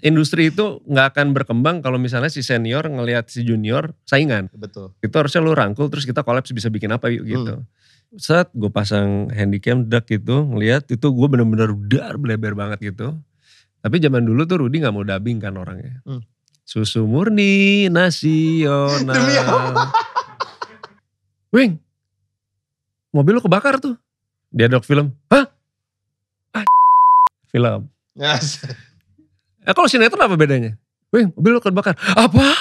industri itu gak akan berkembang kalau misalnya si senior ngelihat si junior saingan. Betul. Itu harusnya lu rangkul terus kita collab bisa bikin apa yuk gitu. Set gue pasang handycam dak gitu, ngeliat itu gue bener-bener dar bleber banget gitu. Tapi zaman dulu tuh Rudy gak mau dubbing kan orangnya. Susu murni nasional. Demi apa? Wing, mobil lu kebakar tuh. Dialog film. Hah? Film. Yes. Kalau sinetron apa bedanya? Wing, mobil lu kebakar. Apa?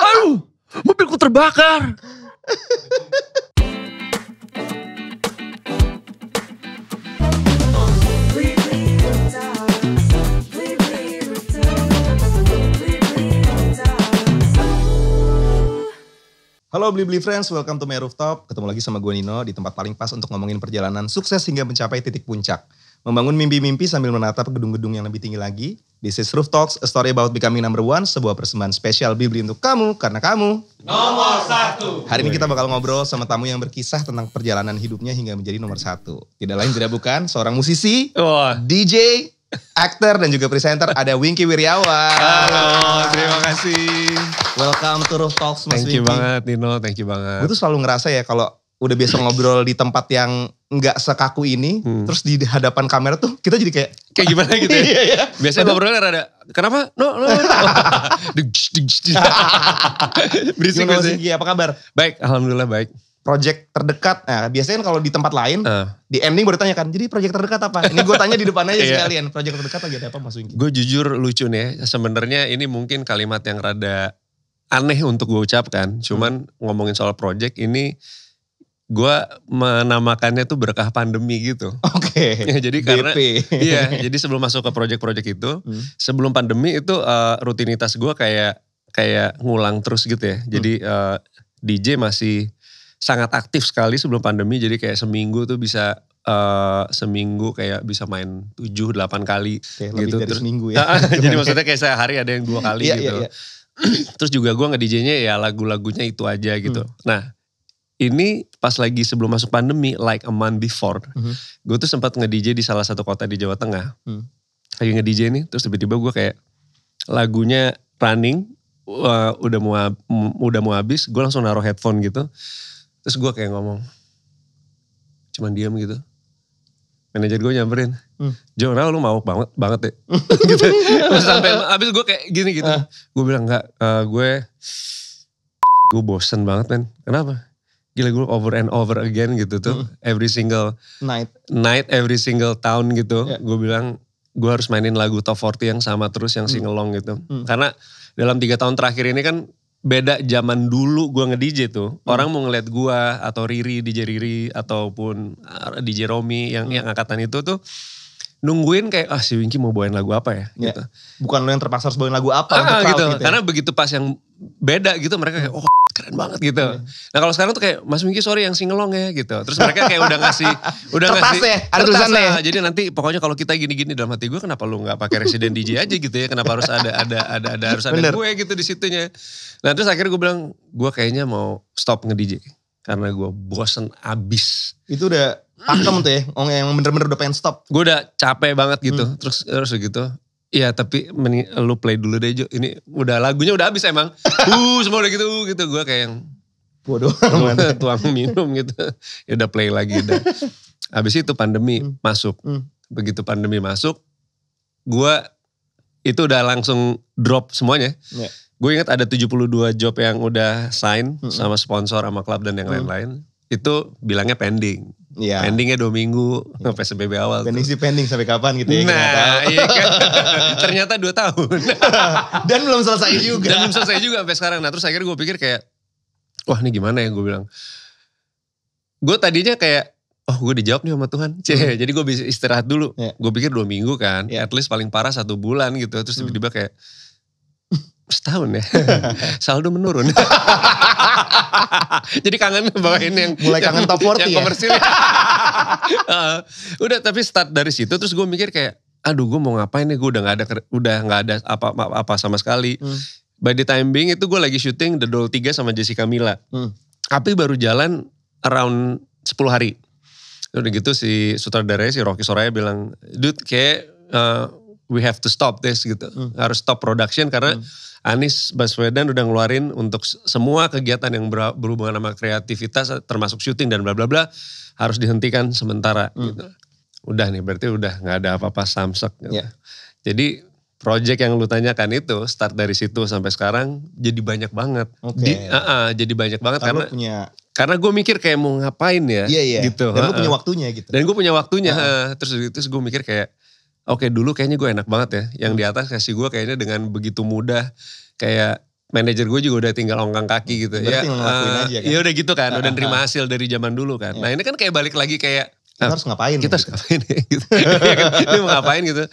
Aduh, mobilku terbakar. Halo Blibli Friends, welcome to my rooftop. Ketemu lagi sama gue Nino di tempat paling pas untuk ngomongin perjalanan sukses hingga mencapai titik puncak. Membangun mimpi-mimpi sambil menatap gedung-gedung yang lebih tinggi lagi. This is Roof Talks, a story about becoming number one. Sebuah persembahan spesial Blibli untuk kamu, karena kamu nomor 1. Hari ini kita bakal ngobrol sama tamu yang berkisah tentang perjalanan hidupnya hingga menjadi nomor 1. Tidak lain tidak bukan, seorang musisi, DJ, aktor dan juga presenter, ada Wingky Wiryawan. Halo, terima kasih. Welcome to Roof Talks, Mas Thank you Wingky. banget Nino, thank you banget. Gue tuh selalu ngerasa ya kalau udah biasa ngobrol di tempat yang nggak sekaku ini, terus di hadapan kamera tuh kita jadi kayak gimana gitu ya? Iya, iya. Biasanya ngobrolnya rada, kenapa? No. Berisik Gimana biasanya. sih, apa kabar? Baik, alhamdulillah baik. Project terdekat, nah biasanya kan kalau di tempat lain, di ending baru ditanyakan, jadi project terdekat apa? Ini gue tanya di depan aja sekalian, project terdekat lagi ada apa Mas Wingky? Gue jujur lucu nih ya, sebenarnya ini mungkin kalimat yang rada aneh untuk gue ucapkan. Cuman ngomongin soal project ini, gue menamakannya tuh berkah pandemi gitu. Oke. Jadi karena, BP. iya jadi sebelum masuk ke project-project itu, sebelum pandemi itu rutinitas gue kayak ngulang terus gitu ya. Jadi DJ masih sangat aktif sekali sebelum pandemi, jadi kayak seminggu tuh bisa seminggu kayak bisa main 7-8 kali. Oke, gitu. lebih dari seminggu ya. Jadi maksudnya kayak sehari ada yang 2 kali gitu. Iya. Terus juga gue nge-DJ-nya ya lagu-lagunya itu aja gitu. Nah ini pas lagi sebelum masuk pandemi, like a month before, gue tuh sempat nge-DJ di salah satu kota di Jawa Tengah. Lagi nge-DJ nih, terus tiba-tiba gue kayak lagunya running, udah mau habis, gue langsung naruh headphone gitu. Terus gue kayak ngomong, cuman diam gitu. Manajer gue nyamperin, Jo, lu mau banget deh. Gitu. Terus sampai habis gue kayak gini gitu. Gue bilang enggak, gue bosen banget men. Kenapa? Gila gue over and over again gitu tuh. Every single night, every single town gitu. Gue bilang gue harus mainin lagu top 40 yang sama terus, yang singelong gitu. Karena dalam 3 tahun terakhir ini kan beda zaman dulu gue nge-DJ tuh. Orang mau ngeliat gue atau Riri, DJ Riri ataupun DJ Romi yang angkatan itu tuh nungguin kayak si Wingky mau bawain lagu apa ya gitu. Bukan lo yang terpaksa harus bawain lagu apa untuk crowd gitu. Ya. Karena begitu pas yang beda gitu mereka kayak keren banget gitu. Nah kalau sekarang tuh kayak Mas Wingky sorry yang singelong ya gitu. Terus mereka kayak udah ngasih kertas ya, ada tulisannya ya. Jadi nanti pokoknya kalau kita gini-gini dalam hati gue, kenapa lu nggak pakai resident DJ aja gitu ya? Kenapa harus ada harus ada gue gitu di situnya. Nah terus akhirnya gue bilang gue kayaknya mau stop nge-DJ karena gue bosen abis. Itu udah pakem tuh ya, yang bener-bener udah pengen stop. Gue udah capek banget gitu. Terus gitu. Iya tapi lu play dulu deh Jo. Ini udah lagunya udah habis emang. Semua udah gitu. Gue kayak yang bodoh. Tuang minum gitu. Ya udah play lagi udah. Habis itu pandemi masuk. Begitu pandemi masuk. Gue itu udah langsung drop semuanya. Gue ingat ada 72 job yang udah sign sama sponsor, sama klub dan yang lain-lain. Itu bilangnya pending. Iya. Pendingnya 2 minggu PSBB awal. Pending sih pending sampai kapan gitu ya. Nah iya kan. Ternyata 2 tahun. Dan belum selesai juga. Sampai sekarang. Nah terus akhirnya gue pikir kayak, wah ini gimana ya gue bilang. Gue tadinya kayak, gue dijawab nih sama Tuhan. Jadi gue bisa istirahat dulu. Gue pikir 2 minggu kan. At least paling parah 1 bulan gitu. Terus tiba-tiba kayak, setahun ya. Saldo menurun. Jadi kangen bawain yang mulai kangen top 40 yang komersil. Udah tapi start dari situ terus gue mikir kayak aduh gue mau ngapain nih, gue udah gak ada apa sama sekali. By the time being itu gue lagi syuting The Doll 3 sama Jessica Mila. Tapi baru jalan around 10 hari. Udah gitu si sutradaranya si Rocky Soraya bilang, dude kayak we have to stop this gitu. Harus stop production karena Anies Baswedan udah ngeluarin untuk semua kegiatan yang berhubungan sama kreativitas termasuk syuting dan bla bla bla harus dihentikan sementara gitu. Udah nih berarti udah gak ada apa-apa samsek gitu. Yeah. Jadi project yang lu tanyakan itu start dari situ sampai sekarang jadi banyak banget. Jadi banyak banget karena gue mikir kayak mau ngapain ya gitu. Dan lu punya waktunya gitu. Dan gue punya waktunya. Terus gue mikir kayak oke, dulu kayaknya gue enak banget ya. Yang di atas kasih gue kayaknya dengan begitu mudah. Kayak manajer gue juga udah tinggal ongkang kaki gitu. Berarti ngelakuin aja kan. Ya udah gitu kan. Udah nerima hasil dari zaman dulu kan. Nah ini kan kayak balik lagi kayak. Kita harus ngapain. Kita harus ngapain ya gitu. Ini mau ngapain gitu.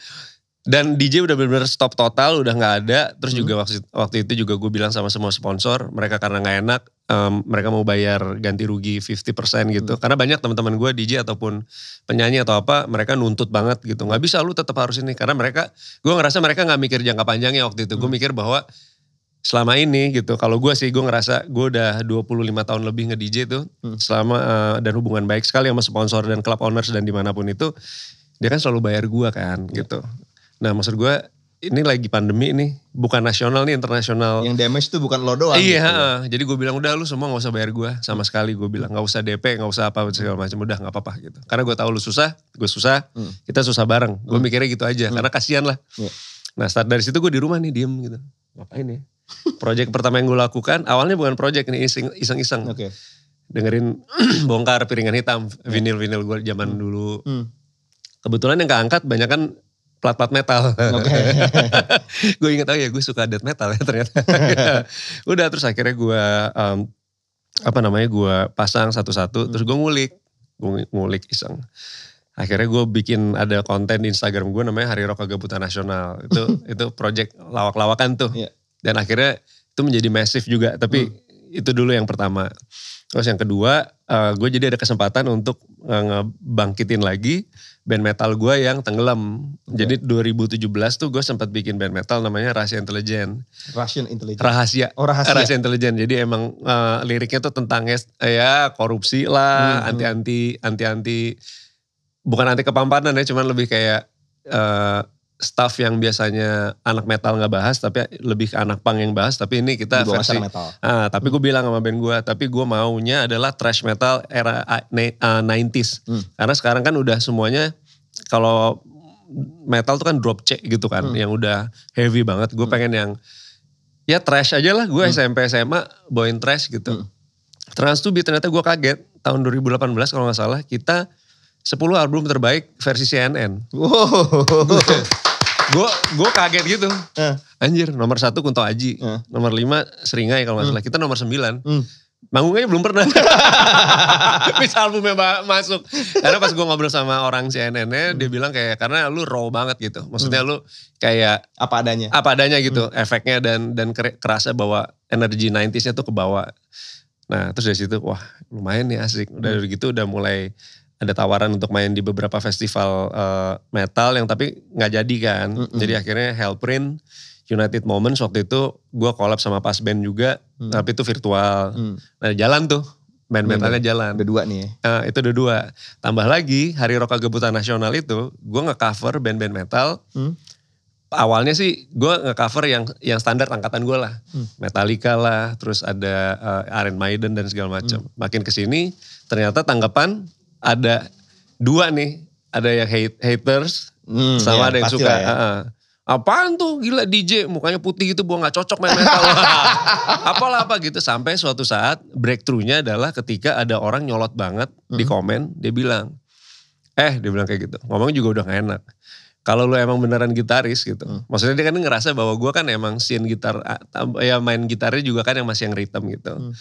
Dan DJ udah benar-benar stop total, udah gak ada. Terus juga waktu itu juga gue bilang sama semua sponsor. Mereka karena gak enak. Mereka mau bayar ganti rugi 50% gitu. Karena banyak teman-teman gue DJ ataupun penyanyi atau apa, mereka nuntut banget gitu. Gak bisa, lu tetap harus ini. Karena gue ngerasa mereka gak mikir jangka panjangnya waktu itu. Gue mikir bahwa selama ini gitu, kalau gue sih gue ngerasa gue udah 25 tahun lebih nge-DJ tuh. Selama dan hubungan baik sekali sama sponsor dan club owners dan dimanapun itu. Dia kan selalu bayar gue kan gitu. Nah maksud gue ini lagi pandemi nih, bukan nasional nih, internasional. Yang damage tuh bukan lo doang. Iya, gitu. Jadi gue bilang udah lu semua gak usah bayar gue sama sekali. Gue bilang gak usah DP, gak usah apa segala macam, udah gak apa-apa gitu. Karena gue tahu lu susah, gue susah, kita susah bareng. Gue mikirnya gitu aja, karena kasihan lah. Nah start dari situ gue di rumah nih diem gitu. Ngapain ya? Project pertama yang gue lakukan, awalnya bukan project nih, iseng-iseng. Dengerin bongkar piringan hitam, vinil-vinil gue zaman dulu. Kebetulan yang keangkat banyak kan plat-plat metal. Gue inget ya gue suka death metal ya ternyata. Udah terus akhirnya gue gue pasang satu-satu terus gue ngulik iseng. Akhirnya gue bikin ada konten di Instagram gue namanya Hari Rock Agabuta Nasional. Itu project lawak-lawakan tuh. Dan akhirnya itu menjadi massive juga tapi itu dulu yang pertama. Terus yang kedua gue jadi ada kesempatan untuk ngebangkitin lagi band metal gue yang tenggelam. Jadi 2017 tuh gue sempat bikin band metal namanya Rahasia Intelijen. Rahasia Intelijen. Jadi emang liriknya tuh tentang ya korupsi lah, anti bukan anti kepampanan ya, cuman lebih kayak stuff yang biasanya anak metal gak bahas, tapi lebih ke anak punk yang bahas, tapi ini kita versi metal. Tapi gue bilang sama band gue, tapi gue maunya adalah thrash metal era 90s. Karena sekarang kan udah semuanya, kalau metal tuh kan drop C gitu kan, yang udah heavy banget. Gue pengen yang, ya thrash aja lah, gue SMP SMA bawain thrash gitu. Trans to Beat ternyata gue kaget, tahun 2018 kalau gak salah, kita 10 album terbaik versi CNN. Gue kaget gitu. Anjir, nomor 1 Kunto Aji. Nomor 5 Seringai kalau gak salah. Kita nomor 9. Manggungnya belum pernah. Bisa albumnya masuk. Karena pas gue ngobrol sama orang CNN-nya, dia bilang kayak, karena lu raw banget gitu. Maksudnya lu kayak apa adanya gitu. Efeknya dan kerasa bahwa energi 90s-nya tuh kebawa. Nah terus dari situ, wah lumayan nih asik. Udah dari gitu udah mulai ada tawaran untuk main di beberapa festival metal yang tapi gak jadi kan. Jadi akhirnya Hellprint, United Moments waktu itu gue collab sama Pas Band juga. Tapi itu virtual. Nah jalan tuh, band metalnya jalan. Udah 2 nih ya. Itu udah 2. Tambah lagi Hari Rock Agabuta Nasional itu gue nge-cover band-band metal. Awalnya sih gue nge-cover yang standar angkatan gue lah. Metallica lah, terus ada Iron Maiden dan segala macam. Makin kesini ternyata tanggapan ada 2 nih, ada yang haters sama ada yang suka. Apaan tuh gila DJ mukanya putih gitu, gue gak cocok main metal. Apalah apa gitu, sampai suatu saat breakthrough-nya adalah ketika ada orang nyolot banget di komen, dia bilang kayak gitu, ngomongnya juga udah gak enak. Kalau lu emang beneran gitaris gitu, maksudnya dia kan ngerasa bahwa gue kan emang scene gitar, ya main gitarnya juga kan yang masih yang rhythm gitu.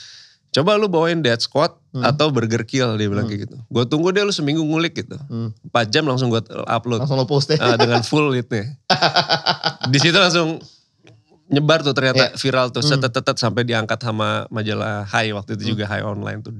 Coba lu bawain Death Squad atau Burger Kill, dia bilang kayak gitu. Gue tunggu deh lu seminggu ngulik gitu. 4 jam langsung gue upload. Langsung lo post deh. Dengan full hitnya. Di situ langsung nyebar tuh ternyata viral tuh. Setetet sampai diangkat sama majalah High waktu itu juga High Online tuh.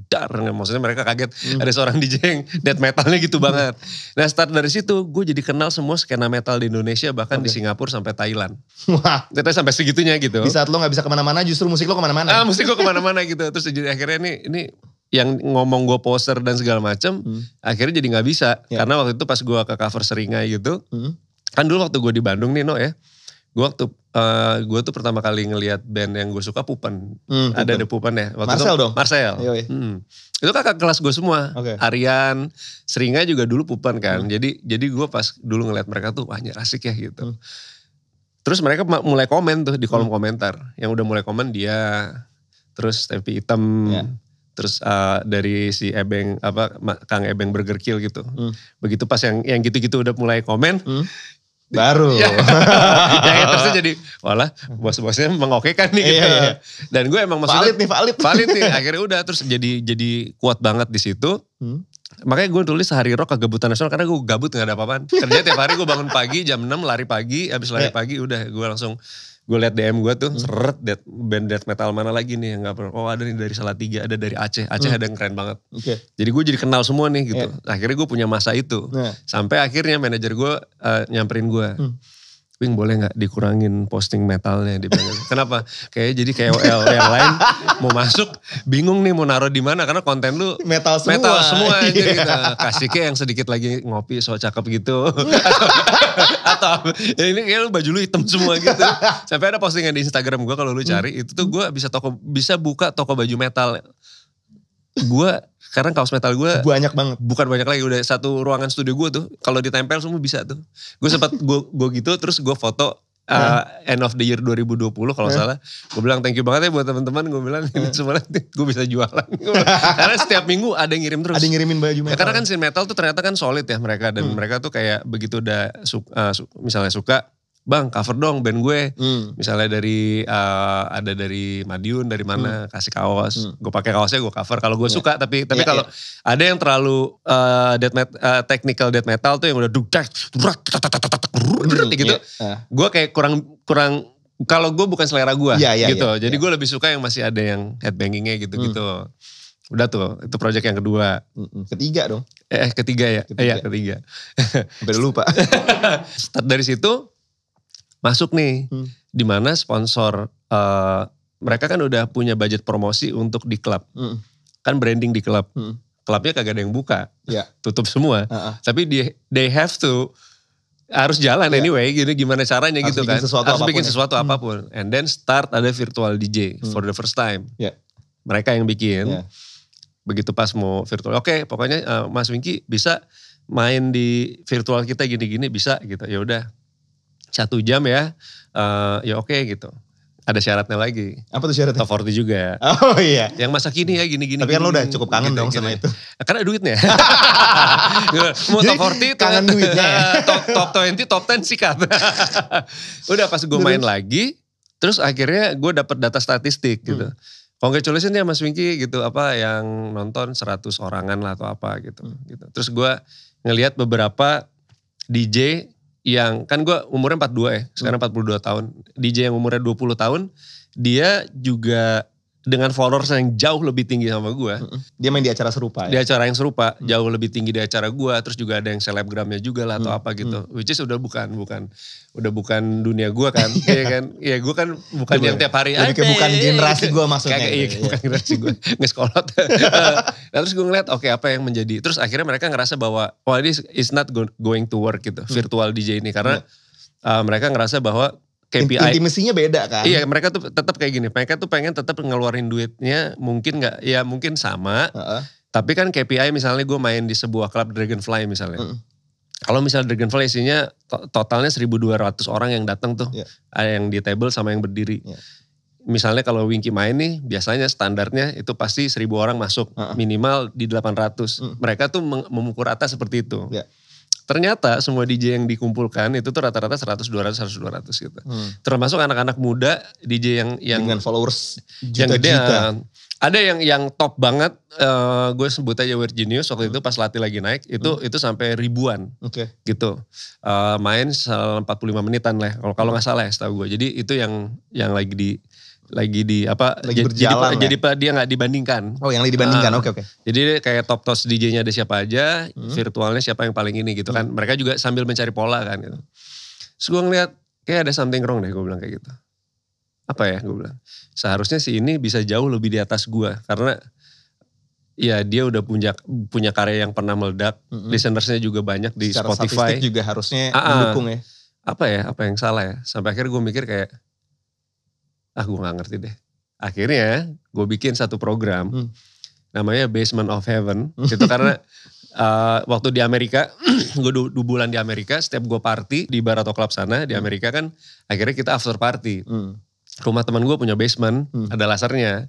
Maksudnya mereka kaget ada seorang DJ yang death metalnya gitu banget. Nah start dari situ gue jadi kenal semua skena metal di Indonesia, bahkan di Singapura sampai Thailand. Wah. Ternyata sampai segitunya gitu. Di saat lo gak bisa kemana-mana justru musik lo kemana-mana. Musik gue kemana-mana gitu. Terus jadi akhirnya ini yang ngomong gue poser dan segala macam, akhirnya jadi gak bisa. Karena waktu itu pas gue ke cover Seringai gitu, Kan dulu waktu gue di Bandung nih No ya. Gue tuh pertama kali ngelihat band yang gue suka Pupen. Ada Pupen ya. Waktu Marcel itu, dong? Marcel. Itu kakak kelas gue semua. Okay. Aryan, Seringa juga dulu Pupen kan. Jadi gue pas dulu ngeliat mereka tuh wah asik ya gitu. Terus mereka mulai komen tuh di kolom komentar. Yang udah mulai komen dia, terus Tempe Hitam, terus dari si Ebeng Kang Ebeng Burger Kill gitu. Begitu pas yang gitu-gitu udah mulai komen, baru. Yang hatersnya jadi, walah bos-bosnya mengokekan nih gitu. Dan gue emang maksudnya valid nih. Akhirnya udah terus jadi kuat banget di situ. Makanya gue tulis Sehari Rock Kegabutan Nasional karena gue gabut gak ada apa-apaan. Kerja tiap hari gue bangun pagi jam 6 lari pagi, habis lari pagi udah gue langsung gue liat DM gue tuh seret band death metal mana lagi nih yang gak pernah. Oh ada nih dari Salatiga, ada dari Aceh ada yang keren banget. Jadi gue jadi kenal semua nih gitu. Akhirnya gue punya masa itu. Sampai akhirnya manajer gue nyamperin gue. Wing boleh gak dikurangin posting metalnya? Kenapa? Jadi KOL yang lain mau masuk bingung nih mau naruh di mana karena konten lu metal semua aja gitu. Kasih kayak yang sedikit lagi ngopi so cakep gitu. atau ini kayak lu baju lu hitam semua gitu. Sampai ada postingan di Instagram gue kalau lu cari itu tuh gue bisa buka toko baju metal. Gue sekarang kaos metal gue banyak banget. Bukan banyak lagi, udah satu ruangan studio gue tuh. Kalau ditempel semua bisa tuh. Gue sempat gue gitu terus gue foto end of the year 2020 kalau salah. Gue bilang thank you banget ya buat teman-teman. Gue bilang ini semua nanti gue bisa jualan. Karena setiap minggu ada yang ngirim terus. Ada yang ngirimin baju metal. Karena kan scene metal tuh ternyata kan solid ya mereka. Dan mereka tuh kayak begitu udah misalnya suka. Bang cover dong band gue. Misalnya dari ada dari Madiun dari mana kasih kaos. Gue pakai kaosnya gue cover kalau gue suka tapi kalau ada yang terlalu technical death metal tuh yang udah gitu. Gue kayak kurang kalau gue bukan selera gue gitu. Jadi gue lebih suka yang masih ada yang headbangingnya gitu-gitu. Udah tuh, itu project yang kedua. Ketiga dong. Ketiga ya. Iya, ketiga. Sampai lupa. Start dari situ masuk nih, dimana sponsor, mereka kan udah punya budget promosi untuk di klub. Kan branding di klub. Klubnya kagak ada yang buka, tutup semua. Tapi they have to, harus jalan anyway, gimana caranya harus gitu kan. Harus bikin sesuatu apapun. And then start ada virtual DJ for the first time. Mereka yang bikin. Begitu pas mau virtual, oke, pokoknya Mas Wingky bisa main di virtual kita gini-gini bisa gitu. Ya udah. 1 jam ya oke gitu. Ada syaratnya lagi. Apa tuh syaratnya? Top 40 juga. Oh iya. Yang masa kini ya gini-gini. Tapi kan lo udah cukup kangen gitu, dong sama itu. Karena duitnya. Mau top 40 kangen duitnya ya. top 20, top 10 sikat. Udah pas gue main lagi. Terus akhirnya gue dapet data statistik gitu. Congratulations ya Mas Wingky gitu. Yang nonton 100 orangan lah atau apa gitu. Terus gue ngelihat beberapa DJ yang kan gue umurnya 42 ya, sekarang 42 tahun. DJ yang umurnya 20 tahun, dia juga dengan followers yang jauh lebih tinggi sama gue. Dia main di acara serupa ya? Di acara yang serupa, jauh lebih tinggi di acara gue. Terus juga ada yang selebgramnya juga lah atau apa gitu. Which is udah bukan dunia gue kan. Iya kan, ya gue kan bukan yang tiap hari. Bukan generasi gue maksudnya. Bukan generasi gue, nge-skolot. Nah, terus gue ngeliat apa yang menjadi. Terus akhirnya mereka ngerasa bahwa, this is not going to work gitu. Virtual DJ ini. Karena mereka ngerasa bahwa KPI. Intimasinya beda kan. Iya mereka tuh tetap kayak gini. Mereka tuh pengen tetap ngeluarin duitnya mungkin gak, ya mungkin sama. Tapi kan KPI misalnya gue main di sebuah klub Dragonfly misalnya. Kalau misalnya Dragonfly isinya totalnya 1.200 orang yang datang tuh. Ada yang di table sama yang berdiri. Misalnya kalau Wingky main nih biasanya standarnya itu pasti 1.000 orang masuk. Minimal di 800. Mereka tuh memukul rata seperti itu. Ternyata semua DJ yang dikumpulkan itu tuh rata-rata 100, 200 gitu. Termasuk anak-anak muda DJ yang dengan followers yang gede. Ada yang top banget, gue sebut aja Weird Genius waktu itu pas latih lagi naik, itu sampai ribuan gitu. Main 45 menitan lah, kalau gak salah ya setahu gue. Jadi itu yang lagi berjalan jadi dia nggak dibandingkan. Oh yang lagi dibandingkan, oke. Jadi kayak top DJ-nya ada siapa aja, virtualnya siapa yang paling ini gitu kan. Mereka juga sambil mencari pola kan gitu. Terus gue ngeliat kayak ada something wrong deh, gue bilang kayak gitu. Apa ya gue bilang, seharusnya si ini bisa jauh lebih di atas gue. Karena ya dia udah punya karya yang pernah meledak, listenersnya juga banyak di secara Spotify. Statistik juga harusnya mendukung ya. apa yang salah ya. Sampai akhirnya gue mikir kayak, gue gak ngerti deh. Akhirnya gue bikin satu program, namanya Basement of Heaven. Itu karena waktu di Amerika, gue 2 bulan di Amerika, setiap gue party di bar atau klub sana, di Amerika kan akhirnya kita after party. Rumah teman gue punya basement, ada lasernya.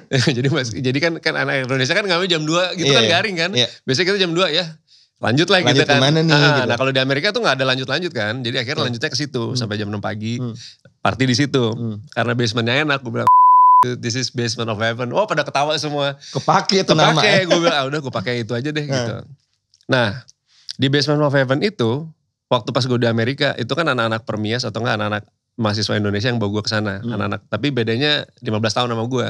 jadi kan anak Indonesia kan ngambil jam 2 gitu kan garing kan. Biasanya kita jam 2 ya. Lanjut lah gitu kan. Nih, gitu. Nah kalau di Amerika tuh gak ada lanjut-lanjut kan. Jadi akhirnya lanjutnya ke situ sampai jam 6 pagi. Party di situ. Karena basementnya enak, gue bilang this is Basement of Heaven. Oh pada ketawa semua. Kepake itu nama. Gue bilang udah gue pakai itu aja deh gitu. Nah di Basement of Heaven itu, waktu pas gue di Amerika, itu kan anak-anak permias atau enggak anak-anak mahasiswa Indonesia yang bawa gue ke sana. Anak-anak, tapi bedanya 15 tahun sama gue.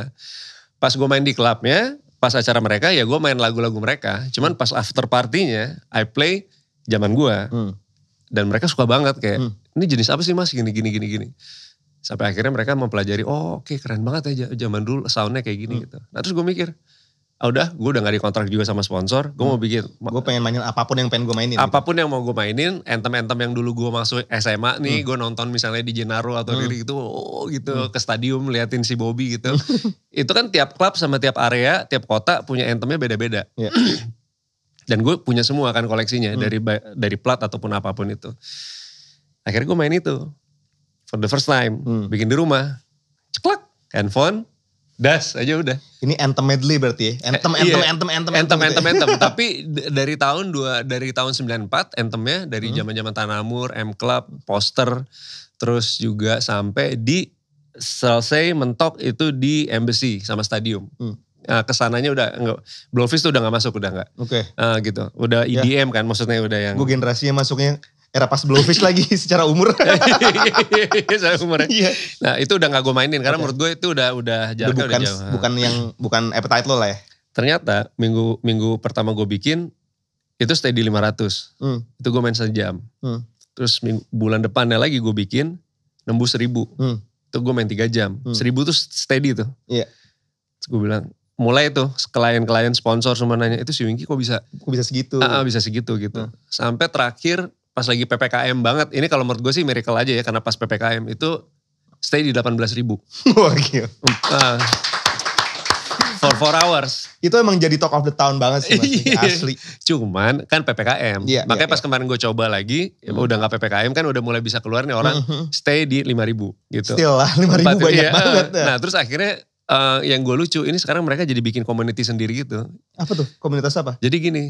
Pas gue main di klubnya, pas acara mereka ya gue main lagu-lagu mereka. Cuman pas after partinya, I play zaman gue. Dan mereka suka banget kayak, ini jenis apa sih mas? Gini. Sampai akhirnya mereka mempelajari, oke, keren banget ya zaman dulu soundnya kayak gini gitu. Nah terus gue mikir, udah gue udah gak dikontrak juga sama sponsor. Gue mau bikin. Gue pengen mainin apapun yang pengen gue mainin. Apapun yang mau gue mainin, anthem-anthem yang dulu gue masuk SMA nih, gue nonton misalnya di Jenaro atau gitu, ke stadium liatin si Bobby gitu. Itu kan tiap klub sama tiap area, tiap kota punya anthemnya beda-beda. Dan gue punya semua kan koleksinya, dari plat ataupun apapun itu. Akhirnya gue main itu. For the first time, bikin di rumah. Ceklak, handphone, das aja udah. Ini anthem medley berarti ya? Anthem. Tapi dari tahun 94 anthemnya, dari zaman-zaman Tanamur, M-Club, Poster, terus juga sampai di selesai mentok itu di Embassy sama Stadium. Nah, kesananya udah enggak, Blowfish tuh udah gak masuk, udah enggak. Gitu, udah EDM kan maksudnya udah yang. Gue generasinya masuknya era pas Blowfish lagi secara umur. Secara umur. Nah itu udah gak gue mainin karena menurut gue itu udah jaraknya udah jauh. Bukan appetite lo lah ya. Ternyata minggu pertama gue bikin itu stay di 500. Itu gue main sejam. Terus bulan depannya lagi gue bikin nembus 1000. Itu gue main 3 jam. 1000 tuh steady tuh. Terus gue bilang mulai tuh klien-klien sponsor semua nanya itu si Winky kok bisa segitu. Bisa segitu gitu. Sampai terakhir pas lagi PPKM banget, ini kalau menurut gue sih miracle aja ya, karena pas PPKM itu stay di 18.000. Wah gila. For 4 hours. Itu emang jadi talk of the town banget sih mas, asli. Cuman kan PPKM, makanya pas kemarin gue coba lagi, udah gak PPKM kan udah mulai bisa keluar nih orang stay di 5.000 gitu. Still lah 5.000 banyak banget. Nah terus akhirnya yang gue lucu, ini sekarang mereka jadi bikin community sendiri gitu. Apa tuh? Komunitas apa? Jadi gini,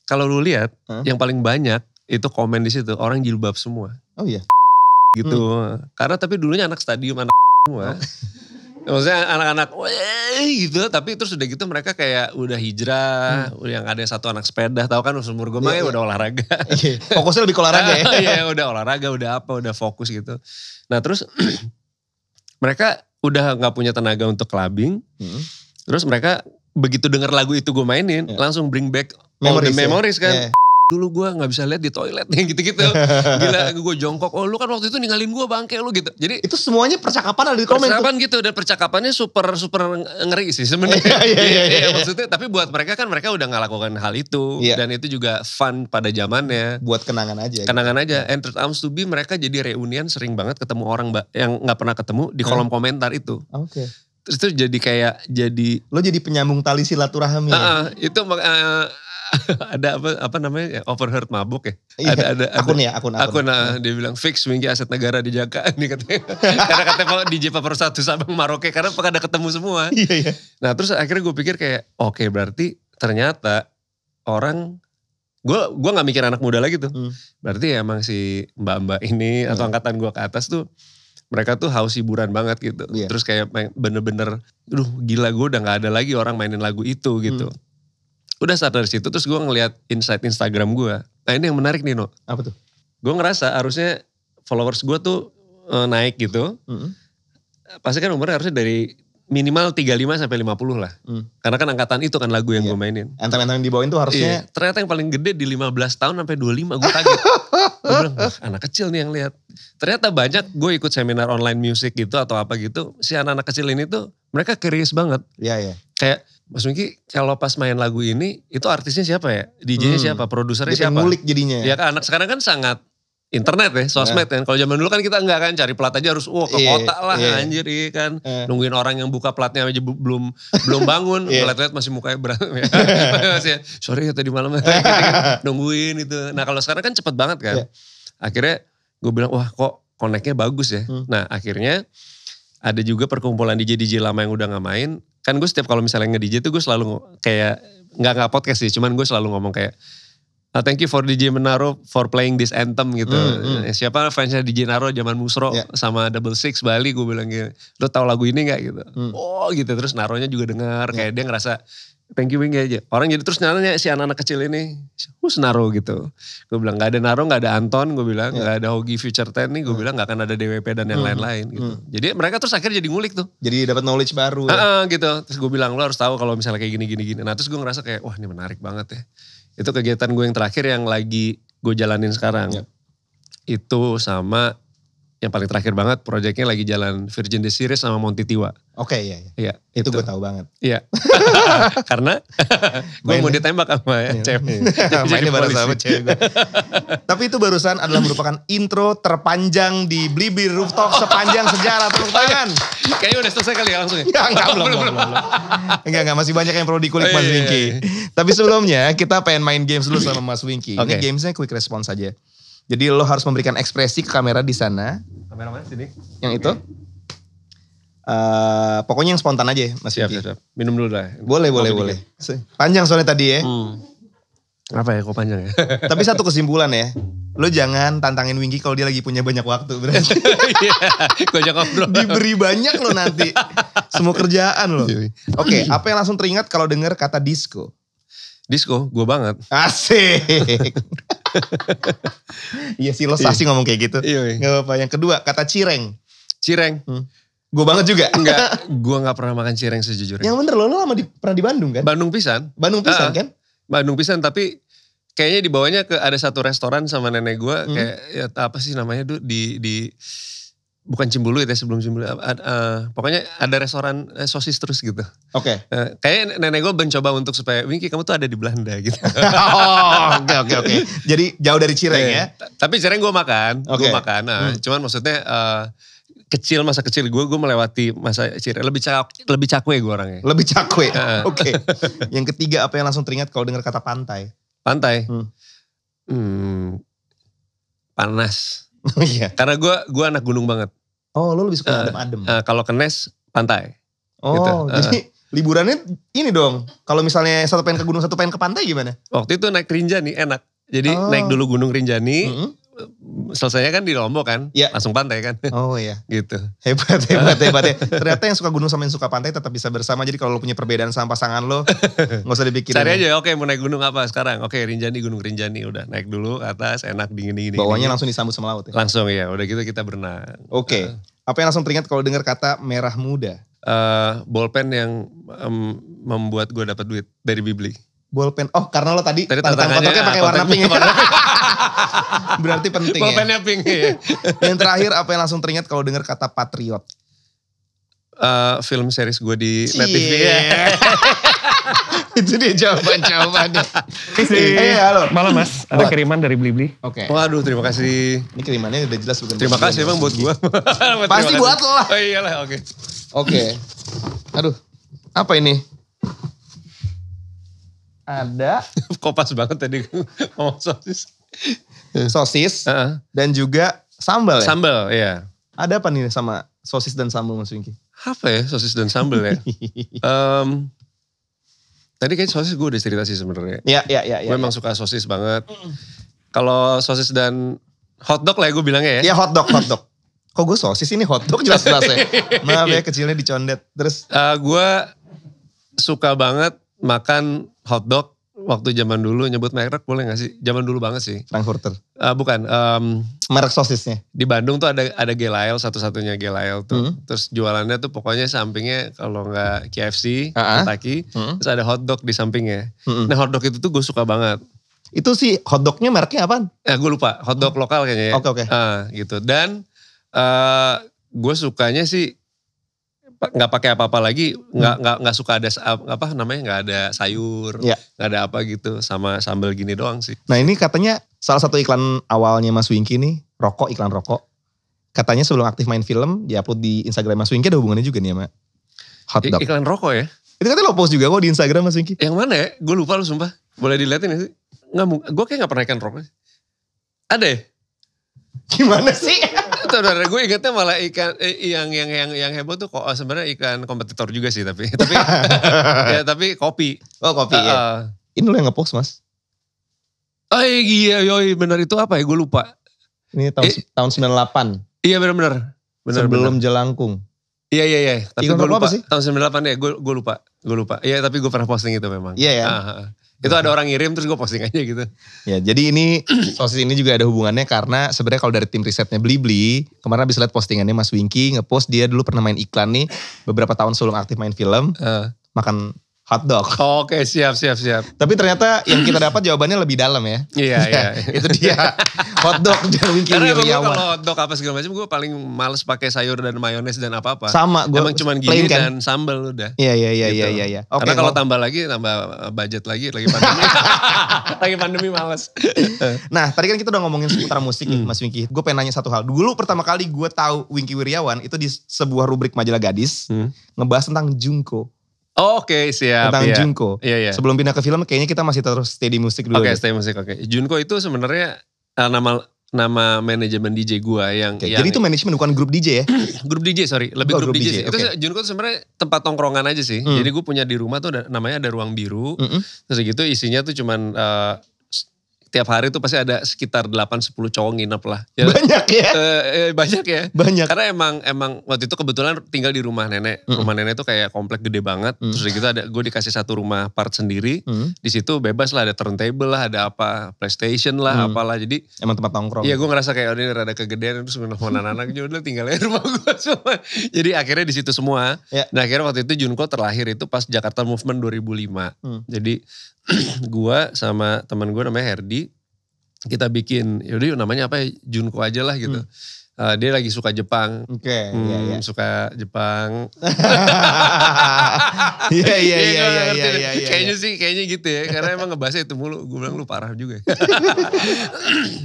kalau lu lihat yang paling banyak itu komen di situ orang jilbab semua. Oh iya. Gitu. Karena tapi dulunya anak stadium anak semua. Maksudnya anak-anak gitu, tapi terus udah gitu mereka kayak udah hijrah, yang ada satu anak sepeda, tahu kan umur gue mah ya udah olahraga. Fokusnya lebih ke olahraga ya. Iya, udah olahraga, udah fokus gitu. Nah, terus mereka udah nggak punya tenaga untuk clubbing. Terus mereka begitu denger lagu itu gue mainin, langsung bring back all the memories kan. Dulu gue gak bisa lihat di toilet nih gitu-gitu. Gila gue jongkok, oh lu kan waktu itu ninggalin gue bangke lu gitu. Jadi itu semuanya percakapan ada di komen. Percakapan gitu, dan percakapannya super ngeri sih sebenarnya. Iya, maksudnya tapi buat mereka kan mereka udah gak lakukan hal itu. Dan itu juga fun pada zamannya. Buat kenangan aja. Kenangan aja. And terms to be mereka jadi reunian sering banget ketemu orang yang gak pernah ketemu di kolom komentar itu. Terus itu jadi kayak lo jadi penyambung tali silaturahmi. Itu ada apa namanya overheard mabuk ya. Ada akun dia bilang fix Winky aset negara dijaga nih katanya. Karena katanya DJ Paper 1 Sabang Maroke karena pada ketemu semua. Nah terus akhirnya gue pikir kayak oke, berarti ternyata orang gue gak mikir anak muda lagi tuh. Berarti emang si mbak-mbak ini atau angkatan gue ke atas tuh mereka tuh haus hiburan banget gitu. Terus kayak bener-bener gila, gue udah gak ada lagi orang mainin lagu itu gitu. Udah start dari situ, terus gue ngeliat insight Instagram gue. Nah ini yang menarik nih, No. Apa tuh? Gue ngerasa harusnya followers gue tuh naik gitu. Pasti kan umurnya harusnya dari minimal 35 sampai 50 lah. Karena kan angkatan itu kan lagu yang gue mainin. Anthem-anthem yang dibawain tuh harusnya. Ternyata yang paling gede di 15 tahun sampai 25, gue kaget. Gue bilang, anak kecil nih yang lihat. Ternyata banyak gue ikut seminar online music gitu atau apa gitu. Si anak-anak kecil ini tuh mereka curious banget. Kayak Mas Winky kalau pas main lagu ini itu artisnya siapa ya? DJ-nya siapa? Produsernya siapa? Ngulik jadinya. Ya kan anak sekarang kan sangat internet ya, sosmed kan. Kalau zaman dulu kan kita enggak kan, cari plat aja harus ke kota lah anjir iya kan. Nungguin orang yang buka platnya aja belum bangun, ngeliat-liat masih mukanya berantem ya. Masih, sorry ya tadi malam gitu, nungguin itu. Nah kalau sekarang kan cepet banget kan. Akhirnya gue bilang wah kok connect-nya bagus ya. Nah akhirnya ada juga perkumpulan DJ lama yang udah gak main. Kan gue setiap kalau misalnya nge-DJ tuh gue selalu kayak, gak podcast sih, cuman gue selalu ngomong kayak, thank you for DJ Menaro for playing this anthem gitu. Siapa fansnya DJ Naro zaman Musro sama Double Six Bali, gue bilang gitu, lo tau lagu ini gak gitu. Oh gitu, terus Naronya juga dengar, kayak dia ngerasa thank you Wing aja. Orang jadi terus nanya si anak-anak kecil ini, who's Naro gitu. Gue bilang gak ada Naro, gak ada Anton, gue bilang gak ada Hogi Future 10 nih, gue bilang gak akan ada DWP dan yang lain-lain gitu. Jadi mereka terus akhirnya jadi ngulik tuh. Jadi dapat knowledge baru gitu. Terus gue bilang lo harus tahu kalau misalnya kayak gini. Nah terus gue ngerasa kayak wah ini menarik banget ya. Itu kegiatan gue yang terakhir yang lagi gue jalanin sekarang. Itu sama yang paling terakhir banget proyeknya lagi jalan Virgin The Series sama Monty Tiwa. Oke iya. Itu gue tahu banget. Iya. Karena gue mau ditembak sama cewek. Mainnya bareng sama cewek gue. Tapi itu barusan adalah merupakan intro terpanjang di Blibli Rooftop sepanjang sejarah. Tepuk tangan. Kayaknya udah selesai kali ya langsung ya? Belum. Enggak, masih banyak yang perlu dikulik Mas Wingky. Tapi sebelumnya kita pengen main games dulu sama Mas Wingky. Ini gamesnya quick response aja. Jadi lo harus memberikan ekspresi ke kamera di sana. Kamera mana sini? Yang itu. Pokoknya yang spontan aja Mas Wingky. Siap. Minum dulu lah. Boleh. Panjang soalnya tadi ya. Apa ya kok panjang ya? Tapi satu kesimpulan ya. Lo jangan tantangin Wingky kalau dia lagi punya banyak waktu. Berarti. Gue ajak ngobrol. Diberi banyak lo nanti. Semua kerjaan lo. Oke, apa yang langsung teringat kalau dengar kata disco? Disco, gue banget. Asik. Iya sih lo sasi ngomong kayak gitu. Iya. Gak apa-apa. Yang kedua, kata cireng. Cireng. Gue banget juga. Enggak, gue gak pernah makan cireng sejujurnya. Yang bener lo pernah di Bandung kan? Bandung pisan kan? Bandung pisan tapi kayaknya dibawanya ke ada satu restoran sama nenek gue. Kayak ya, apa sih namanya tuh di bukan Cimbuluit ya sebelum Cimbuluit. Pokoknya ada restoran sosis terus gitu. Oke. Kayaknya nenek gue mencoba untuk supaya Wingky kamu tuh ada di Belanda gitu. Oke. Jadi jauh dari cireng ya. Tapi cireng gue makan. Gue makan. Cuman maksudnya masa kecil gue melewati masa cireng. Lebih cakwe gue orangnya. Lebih cakwe. Oke. Yang ketiga apa yang langsung teringat kalau dengar kata pantai? Pantai. Panas. Iya. Karena gue anak gunung banget. Oh lo lebih suka adem-adem. Kalau ke Nes pantai. Oh gitu. Jadi liburannya ini dong. Kalau misalnya satu pengen ke gunung satu pengen ke pantai gimana? Waktu itu naik Rinjani enak. Jadi naik dulu Gunung Rinjani. Selesainya kan di Lombok kan. Langsung pantai kan. Oh iya. Gitu. Hebat ya. Ternyata yang suka gunung sama yang suka pantai tetap bisa bersama. Jadi kalau lo punya perbedaan sama pasangan lo. Gak usah dipikirin. Cari aja oke mau naik gunung apa sekarang. Oke Rinjani Gunung Rinjani. Udah naik dulu ke atas enak dingin. Bawahnya langsung disambut sama laut ya? Langsung ya. Udah gitu kita berenang. Oke. Apa yang langsung teringat kalau dengar kata merah muda? Bolpen yang membuat gue dapat duit dari Bibli. Bolpen. Oh karena lo tadi tantangannya pakai warna pink. Berarti penting Bolpennya pink ya. Yang terakhir apa yang langsung teringat kalau dengar kata patriot? Film series gue di Net TV. Itu dia jawabannya. Halo. Malam Mas, ada kiriman dari Blibli. Oke. Waduh terima kasih. Ini kirimannya udah jelas bukan. Terima kasih emang buat gue. Pasti buat lo lah. Oh iyalah oke. Aduh. Apa ini? Ada. Kopas banget tadi ngomong sosis. Sosis dan juga sambal ya? Sambal iya. Ada apa nih sama sosis dan sambal Mas Wingky? Apa ya sosis dan sambal ya? Tadi kayak sosis gue udah cerita sih sebenarnya. Iya. Gue emang suka sosis banget. Kalau sosis dan hotdog lah ya gue bilangnya ya. Iya hotdog. Kok gue sosis ini hotdog jelas-jelas ya. Maaf ya kecilnya dicondet. Terus? Gue suka banget makan hotdog waktu zaman dulu, nyebut merek boleh gak sih? Zaman dulu banget sih. Frankfurter? Bukan. Merek sosisnya? Di Bandung tuh ada Gelail, satu-satunya Gelail tuh. Terus jualannya tuh pokoknya sampingnya kalau gak KFC, Kentucky, terus ada hotdog di sampingnya. Nah hotdog itu tuh gue suka banget. Itu sih hotdognya mereknya apaan? Gue lupa, hotdog lokal kayaknya ya. Oke. Gitu. Dan gue sukanya sih nggak pakai apa-apa lagi, nggak suka ada apa namanya, nggak ada sayur, nggak ada apa gitu, sama sambal gini doang sih. Nah ini katanya salah satu iklan awalnya Mas Wingky nih, iklan rokok. Katanya sebelum aktif main film, diupload di Instagram Mas Wingky ada hubungannya juga nih sama hotdog. Iklan rokok ya? Itu katanya lo post juga kok di Instagram Mas Wingky. Yang mana ya? Gue lupa lu sumpah. Boleh dilihatin gak sih? Gue kayak gak pernah iklan rokok. Ada ya? Gimana sih? Gue ingetnya malah ikan yang heboh tuh kok sebenarnya iklan kompetitor juga sih tapi ya tapi kopi. Oh kopi ya. Ini lo yang ngepost Mas. Oh iya benar itu apa ya? Gue lupa. Ini tahun 98. Iya benar. Sebelum Jelangkung. Iya. Tapi gue lupa apa sih? tahun 98 ya gue lupa. Iya tapi gue pernah posting itu memang. Iya ya. Itu ada orang ngirim terus gue posting aja gitu. Ya jadi ini sosis ini juga ada hubungannya karena sebenarnya kalau dari tim risetnya Blibli, kemarin habis lihat postingannya Mas Wingky ngepost dia dulu pernah main iklan nih beberapa tahun sebelum aktif main film, makan hotdog. Oh, Oke, siap. Tapi ternyata yang kita dapat jawabannya lebih dalam ya. Iya. Itu dia hotdog dan Wingky Wiryawan. Karena kalau hotdog apa segala macam gue paling males pakai sayur dan mayones dan apa-apa. Sama, gue emang cuma gini kan? Dan sambal udah. Iya. Gitu. Karena kalau tambah budget lagi pandemi. Lagi pandemi males. Nah tadi kan kita udah ngomongin seputar musik nih Mas Wingky. Gue pengen nanya satu hal. Dulu pertama kali gue tahu Wingky Wiryawan itu di sebuah rubrik majalah gadis. Ngebahas tentang Junko. Oh, Oke, siap. Tentang Junko. Iya. Sebelum pindah ke film kayaknya kita masih terus stay di musik dulu. Oke, stay musik. Junko itu sebenarnya nama manajemen DJ gua yang jadi itu manajemen bukan grup DJ ya? Grup DJ lebih grup DJ. Itu okay. Junko itu sebenarnya tempat tongkrongan aja sih. Jadi gue punya di rumah tuh namanya ada ruang biru. Terus gitu isinya tuh cuman tiap hari tuh pasti ada sekitar 8-10 cowok nginep lah. Ya, banyak ya? Banyak ya. Banyak. Karena emang waktu itu kebetulan tinggal di rumah nenek. Rumah nenek tuh kayak komplek gede banget. Terus gitu gue dikasih satu rumah part sendiri. Di situ bebas lah, ada turntable lah, ada apa, PlayStation lah, apalah. Jadi emang tempat nongkrong. Iya gue ngerasa kayak ini rada kegedean terus nelfon anak-anak udah tinggal aja rumah gue semua. Jadi akhirnya di situ semua. Ya. Nah akhirnya waktu itu Junko terlahir itu pas Jakarta Movement 2005. Jadi gue sama teman gue namanya Herdi. Kita bikin, yaudah namanya apa ya, Junko aja lah gitu. Dia lagi suka Jepang. Oke, iya. Suka Jepang. Iya. Kayaknya gitu ya. Karena emang ngebahasnya itu mulu. Gue bilang lu parah juga.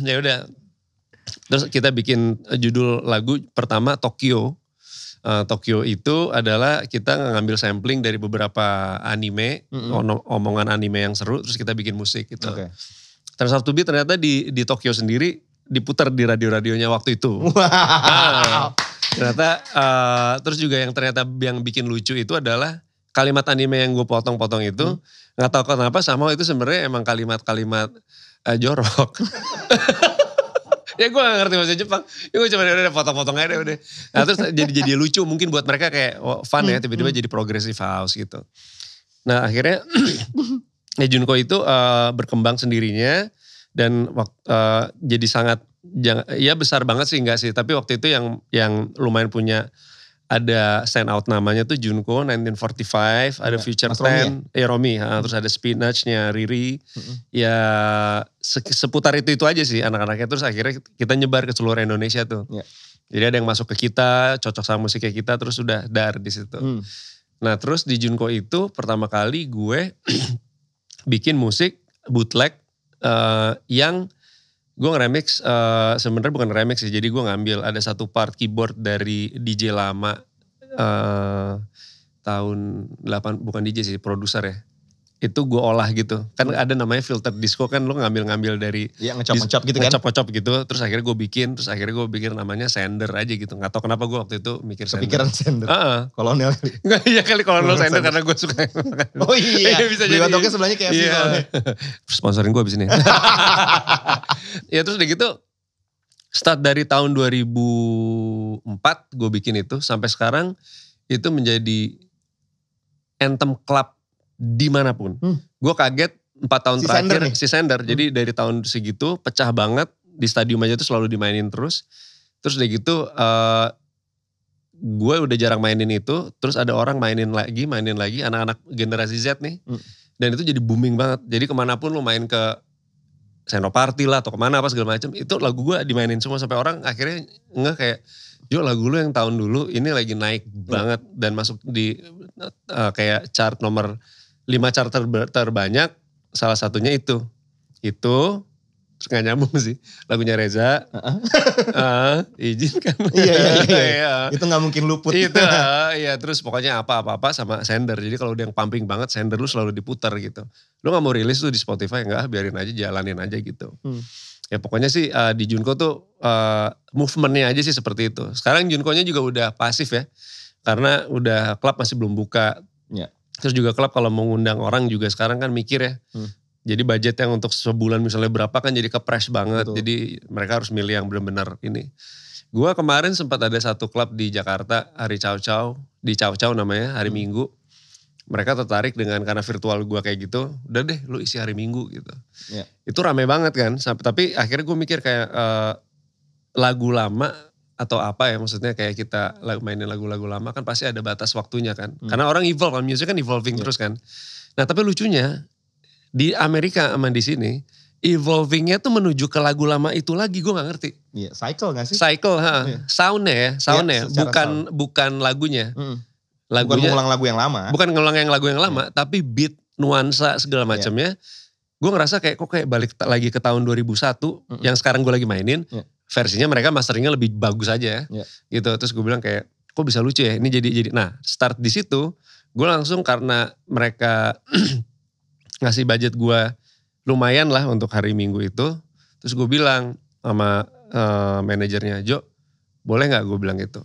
Ya udah. Terus kita bikin judul lagu pertama Tokyo. Tokyo itu adalah kita ngambil sampling dari beberapa anime, omongan anime yang seru, terus kita bikin musik gitu. Okay. Trans of to Be ternyata di Tokyo sendiri diputar di radio-radionya waktu itu. Wow. Ternyata terus juga yang ternyata yang bikin lucu itu adalah kalimat anime yang gue potong-potong itu nggak tahu kenapa sama itu sebenarnya emang kalimat-kalimat jorok. Ya gue gak ngerti bahasa Jepang. Ya gue cuma udah potong-potong aja udah. Nah terus jadi lucu mungkin buat mereka kayak fun ya tiba-tiba jadi progressive house gitu. Nah akhirnya ya Junko itu berkembang sendirinya dan jadi sangat ya besar banget sih enggak sih, tapi waktu itu yang lumayan punya ada stand out namanya tuh Junko 1945, ada Future Ten, Romi, terus ada Spinach-nya Riri. Ya seputar itu aja sih anak-anaknya, terus akhirnya kita nyebar ke seluruh Indonesia tuh. Jadi ada yang masuk ke kita, cocok sama musiknya kita, terus udah dar di situ. Nah terus di Junko itu pertama kali gue bikin musik bootleg yang gue nge-remix, sebenarnya bukan remix sih, jadi gue ngambil ada satu part keyboard dari DJ lama tahun 8, bukan DJ sih, produser ya. Itu gue olah gitu. Kan ada namanya filter disco kan, lo ngambil dari ngecop-ngecop gitu kan. Ngecop-ngecop gitu, terus akhirnya gue bikin namanya Sender aja gitu. Gak tau kenapa gue waktu itu mikir Sender. Kepikiran Sender? Kolonel kali. Iya kali kolonel Sender karena gue suka. Oh iya, bisa beli jadi. hotdognya sebelahnya KFC soalnya. Sponsorin gue abis ini. Ya terus udah gitu, start dari tahun 2004 gue bikin itu, sampai sekarang itu menjadi anthem club dimanapun. Gue kaget 4 tahun terakhir si Sender. Jadi dari tahun segitu pecah banget, di stadium aja tuh selalu dimainin terus. Terus udah gitu gue udah jarang mainin itu, terus ada orang mainin lagi, anak-anak generasi Z nih. Dan itu jadi booming banget. Jadi kemanapun lu main ke Senoparty lah atau kemana apa segala macam, itu lagu gue dimainin semua sampai orang akhirnya kayak Jo lagu lu yang tahun dulu ini lagi naik banget dan masuk di kayak chart nomor 5 chart terbanyak, salah satunya itu. Terus gak nyambung sih, lagunya Reza. Izinkan. Iya. Itu gak mungkin luput. Itu, iya. Terus pokoknya apa-apa sama Sender. Jadi kalau udah yang pumping banget, Sender lu selalu diputar gitu. Lu gak mau rilis tuh di Spotify, enggak, biarin aja, jalanin aja gitu. Ya pokoknya sih di Junko tuh movementnya aja sih seperti itu. Sekarang Junko-nya juga udah pasif ya. Karena udah klub masih belum buka. Ya. Terus juga klub kalau mau ngundang orang juga sekarang kan mikir ya. Jadi budget yang untuk sebulan misalnya berapa kan jadi kepres banget. Betul. Jadi mereka harus milih yang benar-benar ini. Gua kemarin sempat ada satu klub di Jakarta, hari Chow di Chow namanya, hari Minggu. Mereka tertarik karena virtual gua kayak gitu, udah deh lu isi hari Minggu gitu. Yeah. Itu rame banget kan, tapi akhirnya gue mikir kayak lagu lama atau apa ya, maksudnya kayak kita mainin lagu-lagu lama kan pasti ada batas waktunya kan. Karena orang evolve, musik kan evolving terus kan. Nah tapi lucunya, di Amerika sama di sini, evolvingnya tuh menuju ke lagu lama itu lagi, gue gak ngerti. Iya, cycle gak sih? Cycle, soundnya ya, bukan lagunya. Bukan mengulang lagu yang lama. Bukan ngulang lagu yang lama, tapi beat, nuansa segala macamnya. Gue ngerasa kayak kok kayak balik lagi ke tahun 2001, yang sekarang gue lagi mainin, versinya mereka masteringnya lebih bagus aja gitu. Terus gue bilang kayak, kok bisa lucu ya, ini jadi. Nah start di situ, gue langsung karena mereka ngasih budget gue lumayan lah untuk hari Minggu itu. Terus gue bilang sama manajernya, Jo boleh gak gue bilang gitu,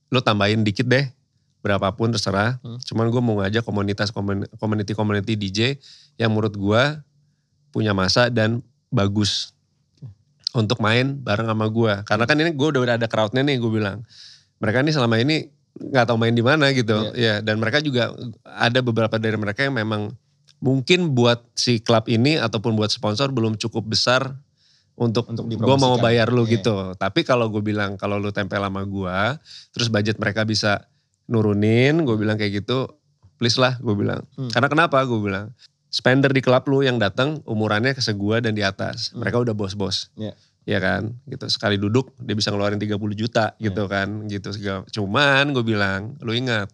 lo tambahin dikit deh, berapapun terserah. Cuman gue mau ngajak community DJ yang menurut gue punya masa dan bagus untuk main bareng sama gue. Karena kan ini gue udah ada crowdnya nih, gue bilang. Mereka ini selama ini gak tahu main di mana gitu. Ya, dan mereka juga ada beberapa dari mereka yang memang mungkin buat si klub ini ataupun buat sponsor belum cukup besar untuk gue mau bayar lu gitu. Tapi kalau gue bilang kalau lu tempel sama gue, terus budget mereka bisa nurunin, gue bilang kayak gitu, please lah gue bilang. Karena kenapa gue bilang, spender di klub lu yang datang umurannya segua dan di atas. Mereka udah bos-bos. Ya kan, gitu. Sekali duduk dia bisa ngeluarin 30 juta gitu kan, gitu. Cuman gue bilang, lu ingat,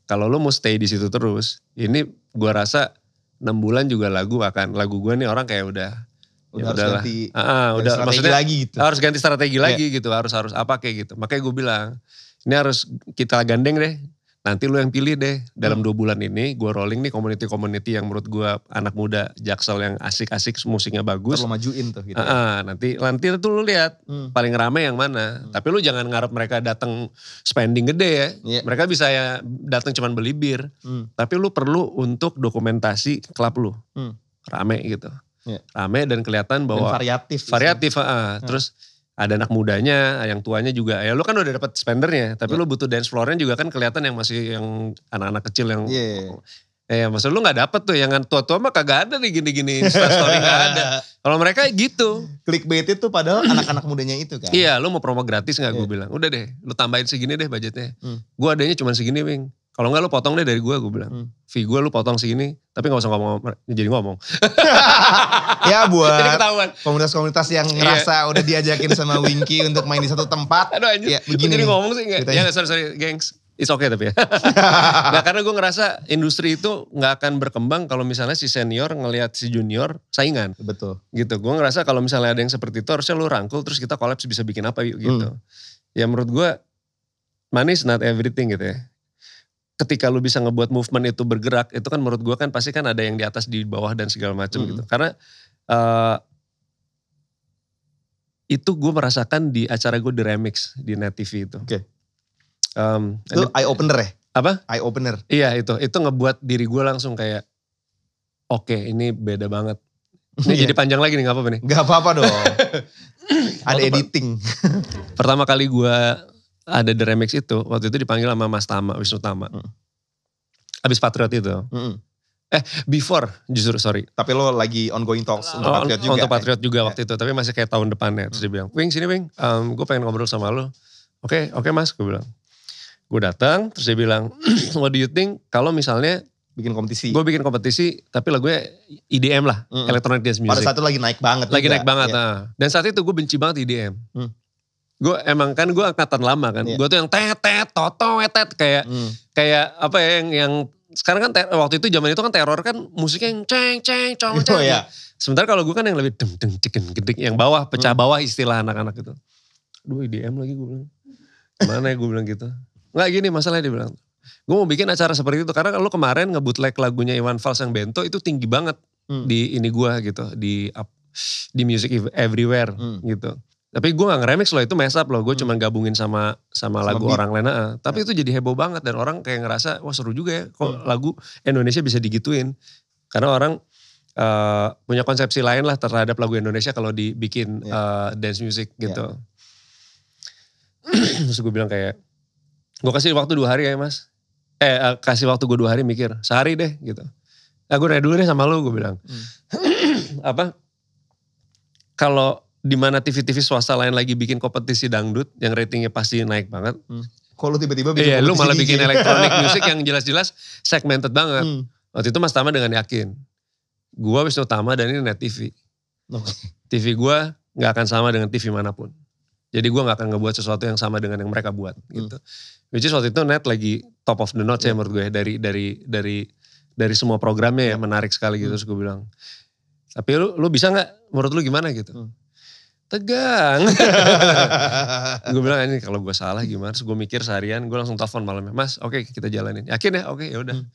kalau lu mau stay di situ terus, ini gue rasa 6 bulan juga lagu gue nih orang kayak udah harus ganti strategi lagi gitu. Harus ganti strategi lagi gitu, harus apa kayak gitu. Makanya gue bilang, ini harus kita gandeng deh. Nanti lu yang pilih deh, dalam 2 bulan ini gue rolling nih community yang menurut gue anak muda Jaksel yang asik-asik, musiknya bagus. Terus lo majuin tuh gitu. Nanti tuh lu lihat paling rame yang mana. Tapi lu jangan ngarep mereka datang spending gede ya. Mereka bisa ya datang cuman beli bir. Tapi lu perlu untuk dokumentasi klub lu. Rame gitu. Rame dan kelihatan bahwa dan variatif. Terus ada anak mudanya, yang tuanya juga. Ya lu kan udah dapet spendernya, tapi lu butuh dance floor-nya juga kan kelihatan yang masih yang anak-anak kecil yang maksud lu gak dapet tuh, yang tua-tua mah kagak ada nih gini-gini, Instastory gak ada. Kalau mereka gitu. Clickbait itu padahal anak-anak mudanya itu kan. Iya, lu mau promo gratis gak gue bilang. Udah deh, lu tambahin segini deh budgetnya. Gue adanya cuma segini, Wing. Kalau enggak lu potong deh dari gue bilang. Fee gue lu potong segini, tapi gak usah ngomong. Ya buat komunitas-komunitas yang ngerasa udah diajakin sama Winky untuk main di satu tempat. Aduh anjir, ya, begini jadi ngomong sih enggak. Ya sorry gengs. It's okay tapi ya. Nah, karena gue ngerasa industri itu gak akan berkembang kalau misalnya si senior ngelihat si junior saingan. Betul. Gitu, gue ngerasa kalau misalnya ada yang seperti itu harusnya lu rangkul terus kita collab bisa bikin apa yuk gitu. Ya menurut gue money is not everything gitu ya. Ketika lu bisa ngebuat movement itu bergerak, itu kan menurut gue kan pasti kan ada yang di atas, di bawah dan segala macam gitu. Karena itu gue merasakan di acara gue The Remix di Net TV itu. Oke. Itu eye opener ya? Apa? Eye opener. Iya itu ngebuat diri gue langsung kayak, oke, ini beda banget. Ini jadi panjang lagi nih, gak apa-apa nih? Gak apa-apa dong. Ada editing. Pertama kali gue ada The Remix itu, waktu itu dipanggil sama Mas Tama, Wisnu Tama. Abis Patriot itu. Before justru, sorry. Tapi lo lagi ongoing talks untuk Patriot juga. Untuk Patriot juga waktu itu, tapi masih kayak tahun depannya. Terus dia bilang, Wing sini Wing, gue pengen ngobrol sama lo. Oke Mas, gue bilang. Gue datang, terus dia bilang, what do you think kalau misalnya bikin kompetisi. Gue bikin kompetisi, tapi lagunya EDM lah, Electronic Dance Music. Pada saat itu lagi naik banget. Lagi naik banget, Dan saat itu gue benci banget EDM. Gue emang kan gue angkatan lama kan. Gue tuh yang tet toto wetet kayak apa ya yang sekarang kan waktu itu zaman itu kan teror kan musiknya yang ceng cong. Sementara kalau gue kan yang lebih deng cikin gedek yang bawah pecah bawah istilah anak-anak itu. Aduh IDM lagi gue bilang. Gimana ya gue bilang gitu. Enggak gini masalahnya dia bilang. Gue mau bikin acara seperti itu karena kalau kemarin nge-bootleg lagunya Iwan Fals yang Bento itu tinggi banget di ini gue gitu di Music Everywhere gitu. Tapi gue gak nge-remix loh itu mess up loh. Gue cuma gabungin sama lagu orang lain. Tapi itu jadi heboh banget dan orang kayak ngerasa wah seru juga ya kok lagu Indonesia bisa digituin. Karena orang punya konsepsi lain lah terhadap lagu Indonesia kalau dibikin dance music gitu. Terus gue bilang kayak, gue kasih waktu 2 hari ya mas. Kasih waktu gue 2 hari mikir, sehari deh gitu. Nah gue nanya dulu deh sama lu, gue bilang. Apa, kalau di mana TV-TV swasta lain lagi bikin kompetisi dangdut, yang ratingnya pasti naik banget. Kok lu tiba-tiba bikin lu malah bikin electronic music yang jelas-jelas segmented banget. Waktu itu Mas Tama dengan yakin. Gue Wisnu Tama dan ini Net TV. TV gue gak akan sama dengan TV manapun. Jadi gue gak akan ngebuat sesuatu yang sama dengan yang mereka buat gitu. Which is waktu itu Net lagi top of the notch ya menurut gue. Dari semua programnya ya menarik sekali gitu. Terus gue bilang, tapi lu bisa gak? Menurut lu gimana gitu? Tegang. Gue bilang ini kalau gue salah gimana? Terus gue mikir seharian, gue langsung telepon malamnya. Mas oke, kita jalanin. Yakin ya? Oke, yaudah.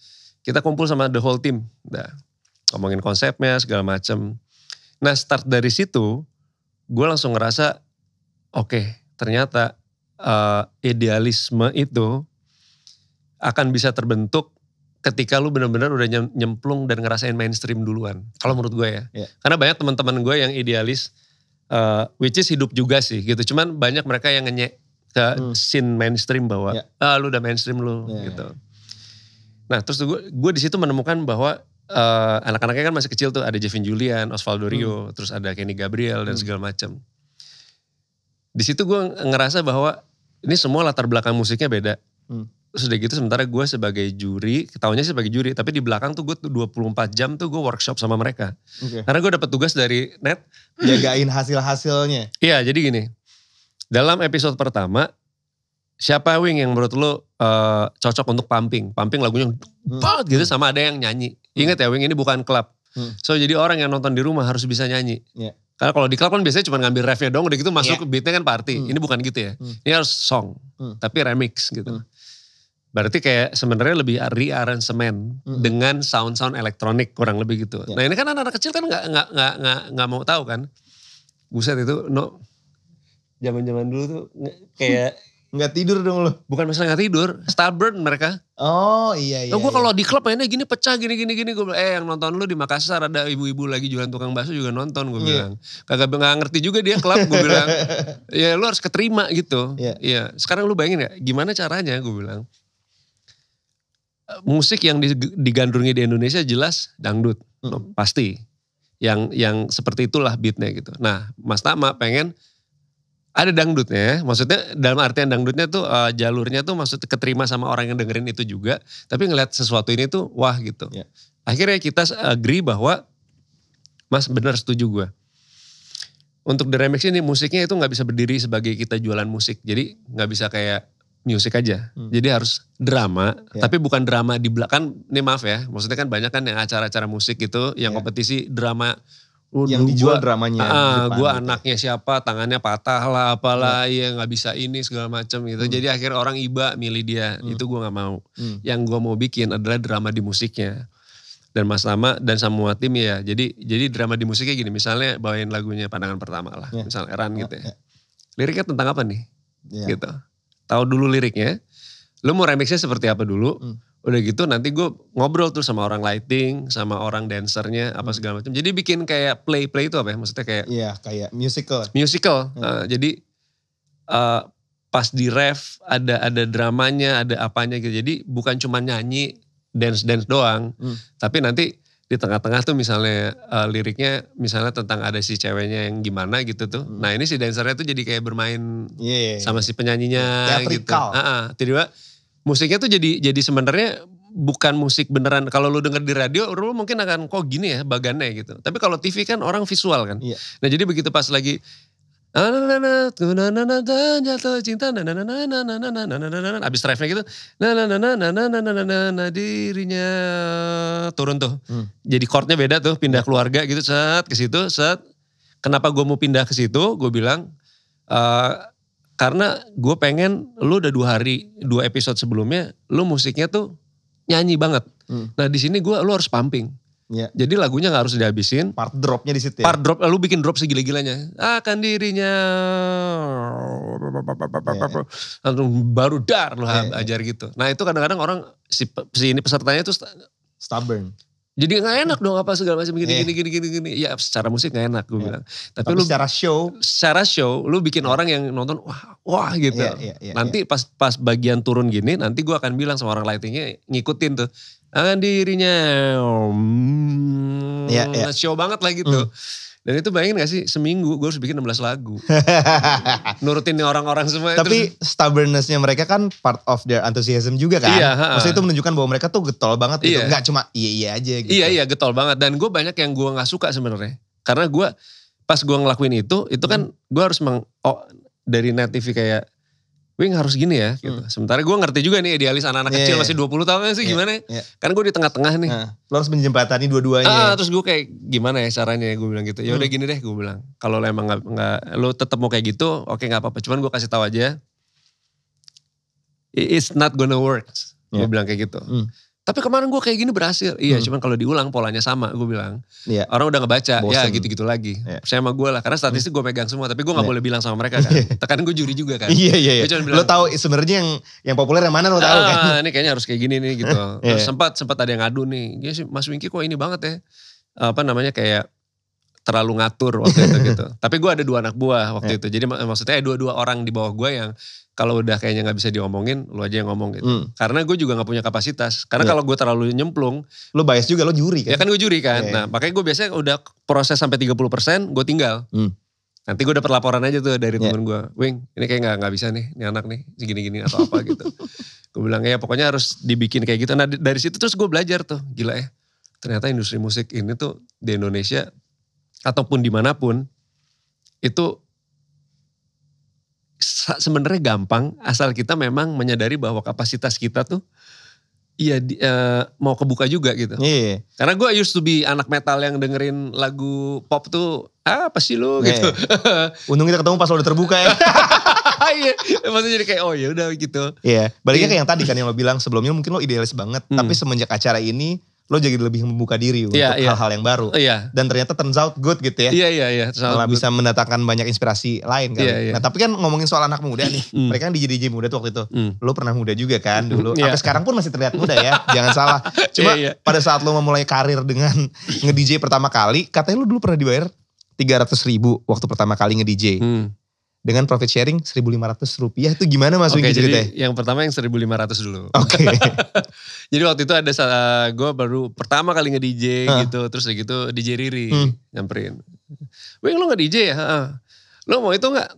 Kita kumpul sama the whole team. Udah. Ngomongin konsepnya segala macem. Nah start dari situ gue langsung ngerasa oke, ternyata idealisme itu akan bisa terbentuk ketika lu benar-benar udah nyemplung dan ngerasain mainstream duluan. Kalau menurut gue ya. Karena banyak teman-teman gue yang idealis which is hidup juga sih gitu. Cuman banyak mereka yang ngenyek ke scene mainstream bahwa lu udah mainstream lu gitu. Nah terus gue di situ menemukan bahwa anak-anaknya kan masih kecil tuh, ada Jevin Julian, Osvaldo Rio, terus ada Kenny Gabriel dan segala macam. Di situ gue ngerasa bahwa ini semua latar belakang musiknya beda. Terus udah gitu sementara gue sebagai juri, ketahuannya sih sebagai juri, tapi di belakang tuh gue 24 jam tuh gue workshop sama mereka. Karena gue dapet tugas dari Net. Jagain hasil-hasilnya. Iya jadi gini, dalam episode pertama, siapa Wing yang menurut lo cocok untuk pumping? Pumping lagunya banget gitu sama ada yang nyanyi. Ingat ya Wing ini bukan klub. So jadi orang yang nonton di rumah harus bisa nyanyi. Karena kalau di klub kan biasanya cuma ngambil refnya dong, udah gitu masuk beatnya kan party. Ini bukan gitu ya. Ini harus song, tapi remix gitu. Berarti kayak sebenarnya lebih rearrangement dengan sound-sound elektronik kurang lebih gitu. Nah ini kan anak-anak kecil kan nggak mau tahu kan. Buset itu zaman-zaman dulu tuh kayak Nggak tidur dong lo? Bukan masalah nggak tidur, stubborn mereka. Oh iya. Gue kalau di klub mainnya gini pecah gini. Gue bilang, yang nonton lu di Makassar ada ibu-ibu lagi jualan tukang bakso juga nonton gue bilang. Kagak ngerti juga dia klub gue bilang. Ya lu harus keterima gitu. Iya. Sekarang lu bayangin ya gimana caranya gue bilang. Musik yang digandrungi di Indonesia jelas dangdut, pasti. Yang seperti itulah beatnya gitu. Nah Mas Tama pengen ada dangdutnya, maksudnya dalam artian dangdutnya tuh jalurnya tuh maksudnya keterima sama orang yang dengerin itu juga. Tapi ngeliat sesuatu ini tuh wah gitu. Akhirnya kita agree bahwa Mas benar setuju gue. Untuk The Remix ini musiknya itu gak bisa berdiri sebagai kita jualan musik. Jadi gak bisa kayak musik aja. Jadi harus drama, tapi bukan drama di belakang. Ini maaf ya, maksudnya kan banyak kan yang acara-acara musik gitu, yang kompetisi drama. Yang dijual dramanya. Gue anaknya siapa, tangannya patah lah, apalah, ya nggak bisa ini segala macam gitu. Jadi akhirnya orang iba milih dia, itu gue nggak mau. Yang gue mau bikin adalah drama di musiknya. Dan Mas Tama dan semua tim ya. Jadi drama di musiknya gini, misalnya bawain lagunya Pandangan Pertama lah, misalnya Eran gitu ya. Liriknya tentang apa nih? Gitu. Tahu dulu liriknya. Lu mau remixnya seperti apa dulu? Udah gitu nanti gue ngobrol tuh sama orang lighting, sama orang dancernya, apa segala macam. Jadi bikin kayak play itu apa ya? Maksudnya kayak... Iya kayak musical. Jadi pas di ref ada dramanya, ada apanya gitu. Jadi bukan cuma nyanyi, dance doang. Tapi nanti di tengah-tengah tuh misalnya liriknya misalnya tentang ada si ceweknya yang gimana gitu tuh. Nah ini si dancernya tuh jadi kayak bermain sama si penyanyinya gitu. Tiba-tiba musiknya tuh jadi sebenarnya bukan musik beneran. Kalau lu denger di radio, lu mungkin akan kok gini ya bagannya gitu. Tapi kalau TV kan orang visual kan. Nah jadi begitu pas lagi jatuh cinta, abis refnya gitu, dirinya turun tuh. Jadi chordnya beda tuh, pindah keluarga gitu, set ke situ, set. Kenapa gue mau pindah ke situ? Gue bilang, karena gue pengen lu udah 2 episode sebelumnya, lu musiknya tuh nyanyi banget. Nah di sini lu harus pumping. Ya. Jadi lagunya gak harus dihabisin. Part dropnya di situ ya. Part drop, lu bikin drop segila-gilanya. Akan dirinya. Langsung baru lu ajar gitu. Nah itu kadang-kadang orang, si ini pesertanya tuh stubborn. jadi gak enak dong apa segala macam gini. Ya secara musik gak enak gue bilang. Tapi lu secara show, lu bikin orang yang nonton wah gitu. Nanti pas bagian turun gini, nanti gue akan bilang sama orang lightingnya ngikutin tuh. Akan dirinya show banget lah gitu. Dan itu bayangin gak sih seminggu gue harus bikin 16 lagu. Nurutin orang-orang semua. Tapi stubbornness-nya mereka kan part of their enthusiasm juga kan. Iya, maksudnya itu menunjukkan bahwa mereka tuh getol banget gitu. Iya. Gak cuma iya aja gitu. Iya getol banget. Dan gue banyak yang gue gak suka sebenarnya. Karena gue pas gue ngelakuin itu kan gue harus dari Net TV kayak, Wing harus gini ya gitu. Sementara gue ngerti juga nih idealis anak-anak kecil masih 20 tahun sih gimana ya. Kan gue di tengah-tengah nih. Lo harus menjembatani dua-duanya. Terus gue kayak gimana ya caranya gue bilang gitu. Ya udah gini deh gue bilang. Kalau emang nggak lo tetap mau kayak gitu, oke nggak apa-apa. Cuman gue kasih tahu aja, it's not gonna work. Gue bilang kayak gitu. Tapi kemarin gue kayak gini berhasil. Iya cuman kalau diulang polanya sama gue bilang. Orang udah ngebaca, bosen. Ya gitu-gitu lagi. Percaya sama gue lah. Karena statistik gue pegang semua. Tapi gue gak boleh bilang sama mereka kan. Tekan gue juri juga kan. Iya. Lo tahu sebenarnya yang populer yang mana lo tahu kan. Ini kayaknya harus kayak gini nih gitu. Terus sempat ada yang ngadu nih. Ya, Mas Wingky kok ini banget ya. Apa namanya kayak terlalu ngatur waktu itu gitu. Tapi gue ada 2 anak buah waktu itu. Jadi maksudnya 2 orang di bawah gue yang kalau udah kayaknya gak bisa diomongin, lu aja yang ngomong gitu. Karena gue juga gak punya kapasitas. Karena kalau gue terlalu nyemplung. Lu bias juga, lo juri kan? Ya kan gue juri kan. Nah makanya gue biasanya udah proses sampai 30% gue tinggal. Nanti gue dapet laporan aja tuh dari temen gue. Wing ini kayak gak bisa nih, ini anak nih gini-gini atau apa gitu. Gue bilang ya pokoknya harus dibikin kayak gitu. Nah dari situ terus gue belajar tuh, gila ya. Ternyata industri musik ini tuh di Indonesia ataupun dimanapun itu sebenarnya gampang asal kita memang menyadari bahwa kapasitas kita tuh mau kebuka juga gitu. Karena gue used to be anak metal yang dengerin lagu pop tuh apa sih lu gitu. Untung kita ketemu pas lo udah terbuka ya. Iya, maksudnya jadi kayak ya udah gitu. Iya, baliknya kayak yang tadi kan yang lo bilang sebelumnya mungkin lo idealis banget, tapi semenjak acara ini lo jadi lebih membuka diri untuk hal-hal yang baru. Dan ternyata turns out good gitu ya. Iya. Malah bisa mendatangkan banyak inspirasi lain kan. Nah tapi kan ngomongin soal anak muda nih. Mereka kan DJ muda tuh waktu itu. Lo pernah muda juga kan dulu. Sampai sekarang pun masih terlihat muda ya. Jangan salah. Cuma pada saat lo memulai karir dengan nge-DJ pertama kali. Katanya lo dulu pernah dibayar 300.000 waktu pertama kali nge-DJ. Dengan profit sharing 1.500 rupiah itu gimana Mas Wingky ceritanya? Jadi yang pertama yang 1.500 dulu. Oke. Jadi waktu itu ada gue baru pertama kali nge-DJ gitu. Terus gitu DJ Riri nyamperin. Wing lo nge-DJ ya? Lo mau itu gak?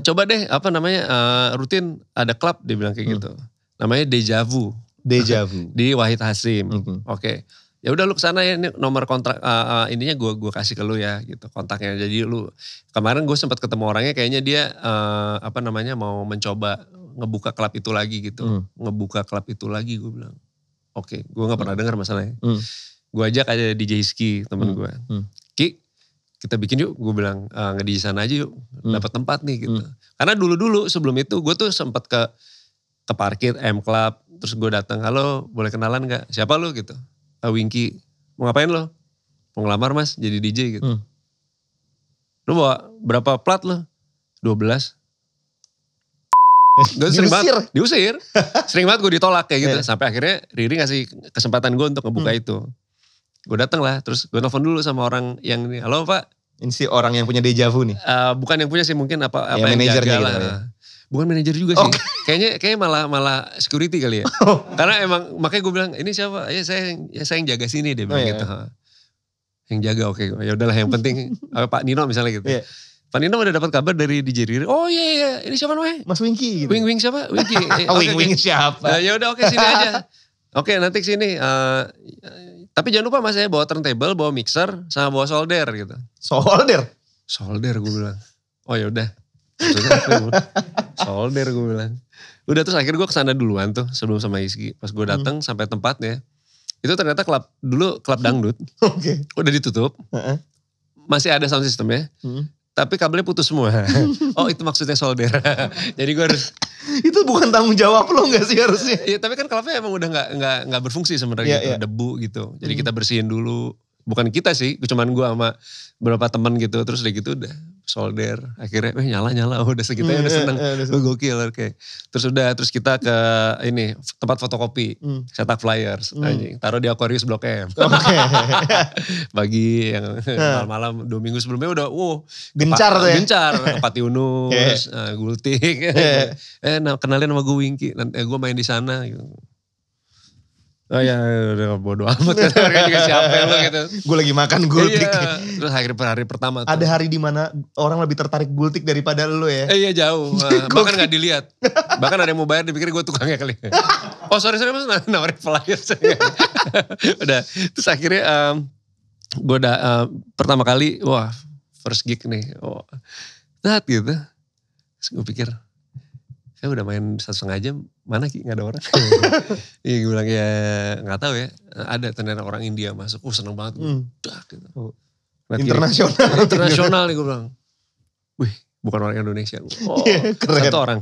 Coba deh apa namanya rutin ada klub dia bilang kayak gitu. Namanya Deja Vu. Di Wahid Hasim. Oke. Ya udah lu kesana ya, ini nomor kontrak ininya gue kasih ke lu ya gitu kontaknya. Jadi lu kemarin gue sempat ketemu orangnya kayaknya dia mau mencoba ngebuka klub itu lagi gitu. Ngebuka klub itu lagi gue bilang. Oke, gue gak pernah dengar masalahnya. Gue ajak aja DJ Hiski temen gue. Ki kita bikin yuk, gue bilang nge-DJ sana aja yuk. Dapat tempat nih gitu. Karena dulu sebelum itu gue tuh sempat ke parkir M Club. Terus gue datang, halo boleh kenalan gak? Siapa lu gitu. Wingky, mau ngapain lo? Mau ngelamar mas jadi DJ gitu. Lo bawa berapa plat lo? 12. Gue sering banget diusir. Sering banget gue ditolak kayak gitu. Sampai akhirnya Riri ngasih kesempatan gue untuk ngebuka itu. Gue dateng lah, terus gue nelfon dulu sama orang yang ini. Halo pak. Ini si orang yang punya Deja Vu nih? Bukan yang punya sih, mungkin apa ya, yang jaga gitu lah. Ya. Bukan manajer juga sih. Kayaknya malah security kali ya. Karena emang makanya gue bilang ini siapa? Ya saya yang jaga sini dia bilang gitu. Yang jaga oke. Ya udahlah yang penting Pak Nino misalnya gitu. Pak Nino udah dapat kabar dari DJ Riri. Oh iya ini siapa namanya? Mas Wingky gitu. Wing siapa? Wingky. Wing siapa? Ya udah oke sini aja. Oke nanti kesini. Tapi jangan lupa mas ya bawa turntable, bawa mixer, sama bawa solder gitu. Solder gue bilang. Oh ya udah. Solder gue bilang. Udah terus akhirnya gue kesana duluan tuh sebelum sama Izky. Pas gue datang sampai tempatnya. Itu ternyata dulu klub dangdut. Oke. Udah ditutup. Masih ada sound systemnya. Tapi kabelnya putus semua. Oh itu maksudnya solder. Jadi gue harus. Itu bukan tanggung jawab lo gak sih harusnya? Iya tapi kan klubnya emang udah gak berfungsi sebenarnya gitu. Debu gitu. Jadi kita bersihin dulu. Bukan kita sih, cuman gue sama beberapa teman gitu. Terus udah gitu udah solder. Akhirnya nyala. Udah segitunya udah seneng. Gokil. Oke. Terus kita ke ini tempat fotokopi. Cetak flyers. Taruh di Aquarius Blok M. Oke. Bagi yang malam-malam 2 minggu sebelumnya udah gencar tuh ya. Gencar. Pati Unus, Gultik. Kenalin sama gue Winky. Nanti gue main di sana gitu. Oh ya udah bodo amat kan juga siapa lo gitu. Gue lagi makan gultik. Iya. Terus hari pertama tuh. Ada hari dimana orang lebih tertarik gultik daripada lo ya? Iya jauh. Bahkan gak dilihat. Bahkan ada yang mau bayar dipikir gue tukangnya kali. Oh sorry mas nawarin flyers. Udah. Terus akhirnya gue udah pertama kali wah first gig nih. Lihat gitu. Terus gue pikir. Saya udah main 1,5 jam, mana Ki gak ada orang. Iya gue bilang ya gak tahu ya. Ada ternyata orang India masuk, seneng banget. Gitu. Internasional nih gue bilang. Wih bukan orang Indonesia. Keren. Satu orang.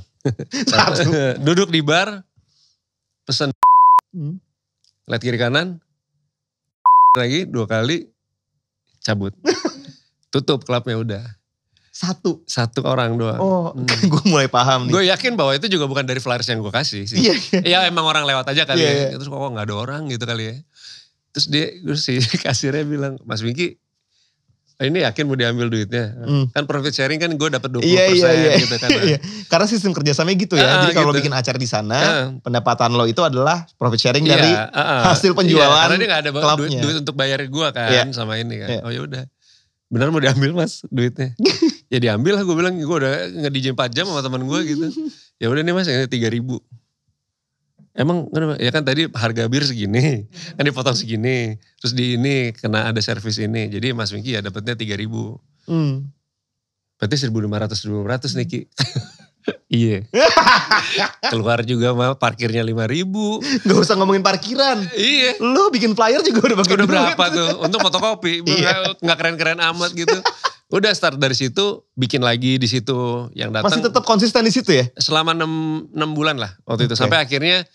Duduk di bar, pesen. Lihat kiri kanan, lagi 2 kali, cabut. Tutup klubnya udah. Satu orang doang. Oh, gue mulai paham nih. Gue yakin bahwa itu juga bukan dari flyers yang gue kasih sih. Iya emang orang lewat aja kali ya. Terus kok gak ada orang gitu kali ya. Terus si kasirnya bilang, Mas Winky, ini yakin mau diambil duitnya? Kan profit sharing kan gue dapat 20% gitu kan. Karena sistem kerjasamanya gitu ya. Jadi kalau bikin acara di sana, pendapatan lo itu adalah profit sharing dari hasil penjualan. Karena dia gak ada duit untuk bayar gue kan sama ini kan. Oh ya udah. Benar mau diambil mas duitnya? Ya diambil lah gue bilang, gue udah nge-DJ 4 jam sama teman gue gitu. Ya udah nih mas, ini 3.000. Emang kenapa? Ya kan tadi harga bir segini, kan dipotong segini. Terus di ini kena ada servis ini. Jadi mas Winky ya dapetnya 3.000. Berarti 1.500 nih Ki. Iya. Keluar juga mah parkirnya 5.000. Gak usah ngomongin parkiran. Iya. Lo bikin flyer juga udah pakai duit. Berapa tuh? Untuk fotokopi. Gak keren-keren amat gitu. Udah start dari situ, bikin lagi di situ yang datang. Masih tetap konsisten di situ ya? Selama 6 bulan lah waktu itu. Sampai akhirnya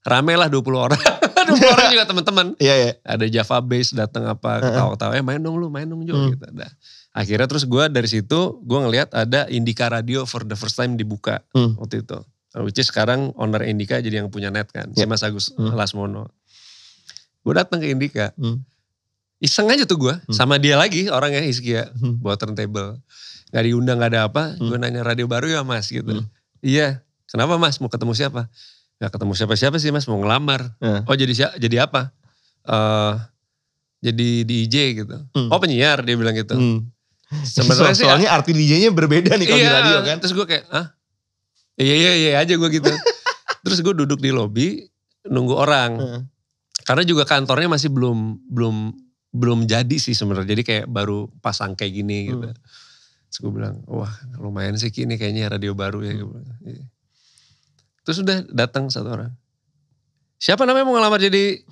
rame lah 20 orang. 20 orang juga teman-teman. Iya. Ada Java Bass datang apa, ketawa-ketawa. Main dong Jo. Gitu. Akhirnya terus gue dari situ, gue ngelihat ada Indika Radio for the first time dibuka waktu itu. Which is sekarang owner Indika jadi yang punya net kan. Si Mas Agus Lasmono. Gue datang ke Indika. Iseng aja tuh gue, sama dia lagi orangnya Izky ya, bawa turntable. Gak diundang gak ada apa, gue nanya radio baru ya mas gitu. Iya, kenapa mas mau ketemu siapa? Gak ketemu siapa-siapa sih mas, mau ngelamar. Oh jadi apa? Jadi DJ gitu. Oh penyiar dia bilang gitu. Sebenarnya soalnya arti DJ-nya berbeda nih kalau di radio kan. Terus gue kayak, Iya aja gue gitu. Terus gue duduk di lobi, nunggu orang. Karena juga kantornya masih belum jadi sih sebenarnya. Jadi kayak baru pasang kayak gini gitu. Terus gue bilang, wah lumayan sih Ki ini kayaknya radio baru ya. Terus udah datang satu orang. Siapa namanya mau ngelamar jadi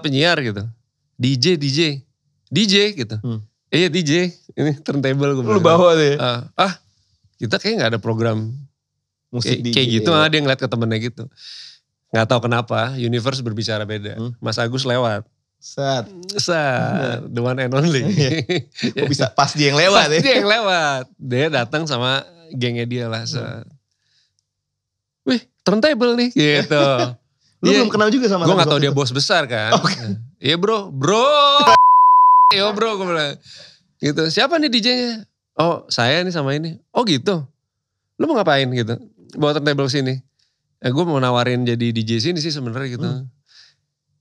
penyiar gitu. DJ gitu. Iya DJ, ini turntable gue bilang. Lu bawa deh. Kita kayak gak ada program musik kayak gitu. Dia ngeliat ke temennya gitu. Gak tahu kenapa, universe berbicara beda. Mas Agus lewat. Set. The one and only. Kok bisa pas dia yang lewat ya? Dia yang lewat. Dia datang sama gengnya dia lah. Wih turntable nih gitu. Lu belum kenal juga sama gue gak tahu dia bos besar kan. Iya bro. Iya bro gue bilang. Gitu. Siapa nih DJ-nya? Oh saya nih sama ini. Oh gitu. Lu mau ngapain gitu? Bawa turntable sini. Gue mau nawarin jadi DJ sini sih sebenarnya gitu.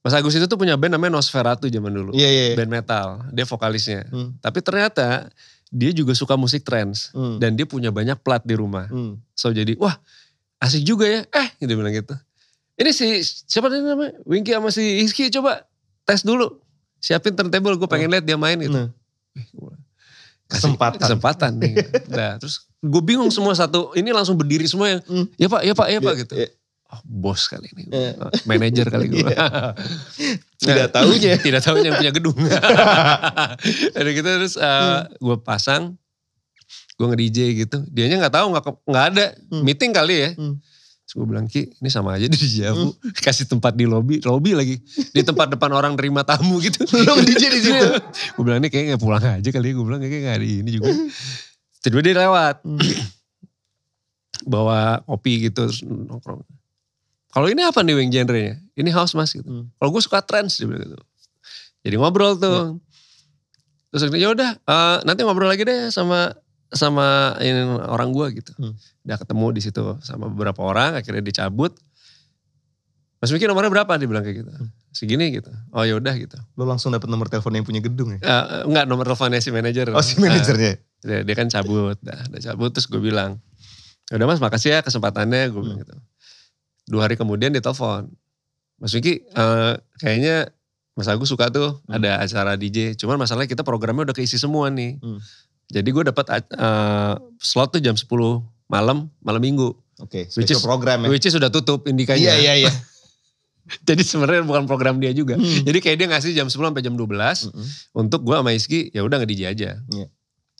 Mas Agus itu tuh punya band namanya Nosferatu zaman dulu. Band metal. Dia vokalisnya. Tapi ternyata dia juga suka musik trance. Dan dia punya banyak plat di rumah. So jadi wah asik juga ya. Gitu bilang gitu. Ini siapa namanya? Winky sama si Izky coba tes dulu. Siapin turntable gue pengen lihat dia main gitu. Kesempatan nih. Nah terus Gue bingung semua satu, ini langsung berdiri semua yang, ya pak gitu. Oh, bos kali ini, manajer kali gue. Tidak tahunya. Tidak tahunya yang punya gedung. Dari gitu terus gue pasang, gue nge-DJ gitu. Dianya gak tahu, gak ada. Meeting kali ya. Terus gue bilang, Ki ini sama aja di Javu. Kasih tempat di lobby lagi. Di tempat depan orang terima tamu gitu. Lo nge-DJ di situ. Gue bilang, ini kayaknya pulang aja kali ya. Gue bilang, kayaknya gak ada ini juga. Tiba-tiba dia lewat. Bawa kopi gitu, terus nongkrong. Kalau ini apa nih Wing genrenya? Ini house mas gitu. Kalau gue suka trance dia bilang gitu. Jadi ngobrol tuh. Terus ya udah nanti ngobrol lagi deh sama ini orang gue gitu. Udah ketemu di situ sama beberapa orang, akhirnya dicabut. Mas Miki nomornya berapa? Dia bilang kayak gitu. Segini gitu. Oh ya udah gitu. Lo langsung dapet nomor telepon yang punya gedung ya? Enggak, nomor teleponnya si manajer. Oh si manajernya. Dia kan cabut, udah cabut terus gue bilang, udah mas makasih ya kesempatannya, gue bilang gitu. 2 hari kemudian dia telepon, Mas Miki kayaknya Mas Agus suka tuh ada acara DJ, cuman masalahnya kita programnya udah keisi semua nih. Jadi gue dapat slot tuh jam 10 malam minggu. Oke, special program ya. Which is sudah tutup Indikanya. Iya. Jadi sebenarnya bukan program dia juga. Jadi kayak dia ngasih jam 10 sampai jam 12 untuk gue sama Iski ya udah nge-DJ aja.